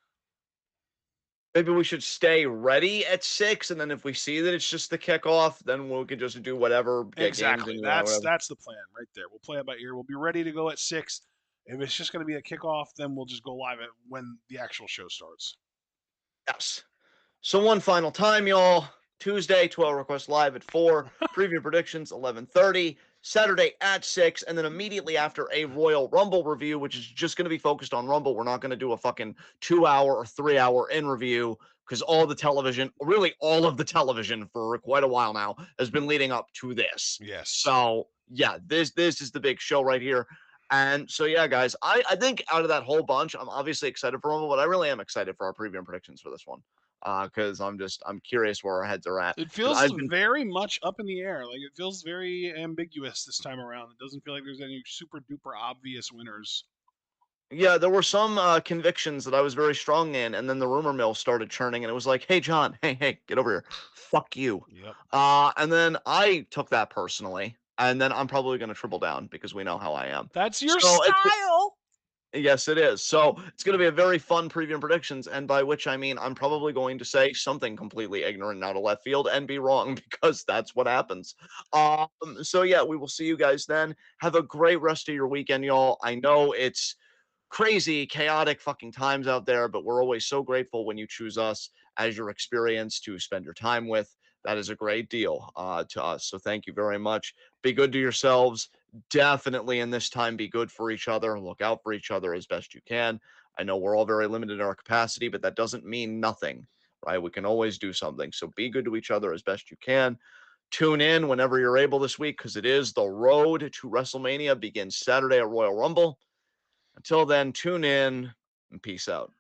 Speaker 1: Maybe we should stay ready at 6, and then if we see that it's just the kickoff, then we could just do whatever, get games
Speaker 2: Exactly.
Speaker 1: in,
Speaker 2: That's
Speaker 1: whatever.
Speaker 2: that's the plan right there. We'll play it by ear. We'll be ready to go at 6. If it's just going to be a kickoff, then we'll just go live at when the actual show starts.
Speaker 1: Yes. So one final time, y'all. Tuesday, 12 requests live at 4. Preview predictions, 11:30. Saturday at 6. And then immediately after a Royal Rumble review, which is just going to be focused on Rumble. We're not going to do a fucking 2-hour or 3-hour in review because all the television, really all of the television for quite a while now, has been leading up to this.
Speaker 2: Yes.
Speaker 1: So yeah, this is the big show right here. And so yeah, guys, I think out of that whole bunch, I'm obviously excited for Rumble, but I really am excited for our preview and predictions for this one because I'm curious where our heads are at.
Speaker 2: It
Speaker 1: 'Cause
Speaker 2: feels
Speaker 1: I've been
Speaker 2: very much up in the air. Like it feels very ambiguous this time around. It doesn't feel like there's any super duper obvious winners.
Speaker 1: Yeah, there were some convictions that I was very strong in, and then the rumor mill started churning, and it was like, "Hey, John, hey, get over here, fuck you."
Speaker 2: Yep.
Speaker 1: And then I took that personally, and then I'm probably going to triple down because we know how I am.
Speaker 2: That's your
Speaker 1: So it's
Speaker 2: style.
Speaker 1: Yes, it is. So it's going to be a very fun preview and predictions, and by which I mean I'm probably going to say something completely ignorant out of left field and be wrong because that's what happens. So yeah, we will see you guys then. Have a great rest of your weekend, y'all. I know it's crazy, chaotic fucking times out there, but we're always so grateful when you choose us as your experience to spend your time with. That is a great deal to us. So thank you very much. Be good to yourselves. Definitely in this time, be good for each other. Look out for each other as best you can. I know we're all very limited in our capacity, but that doesn't mean nothing, right? We can always do something. So be good to each other as best you can. Tune in whenever you're able this week because it is the road to WrestleMania begins Saturday at Royal Rumble. Until then, tune in and peace out.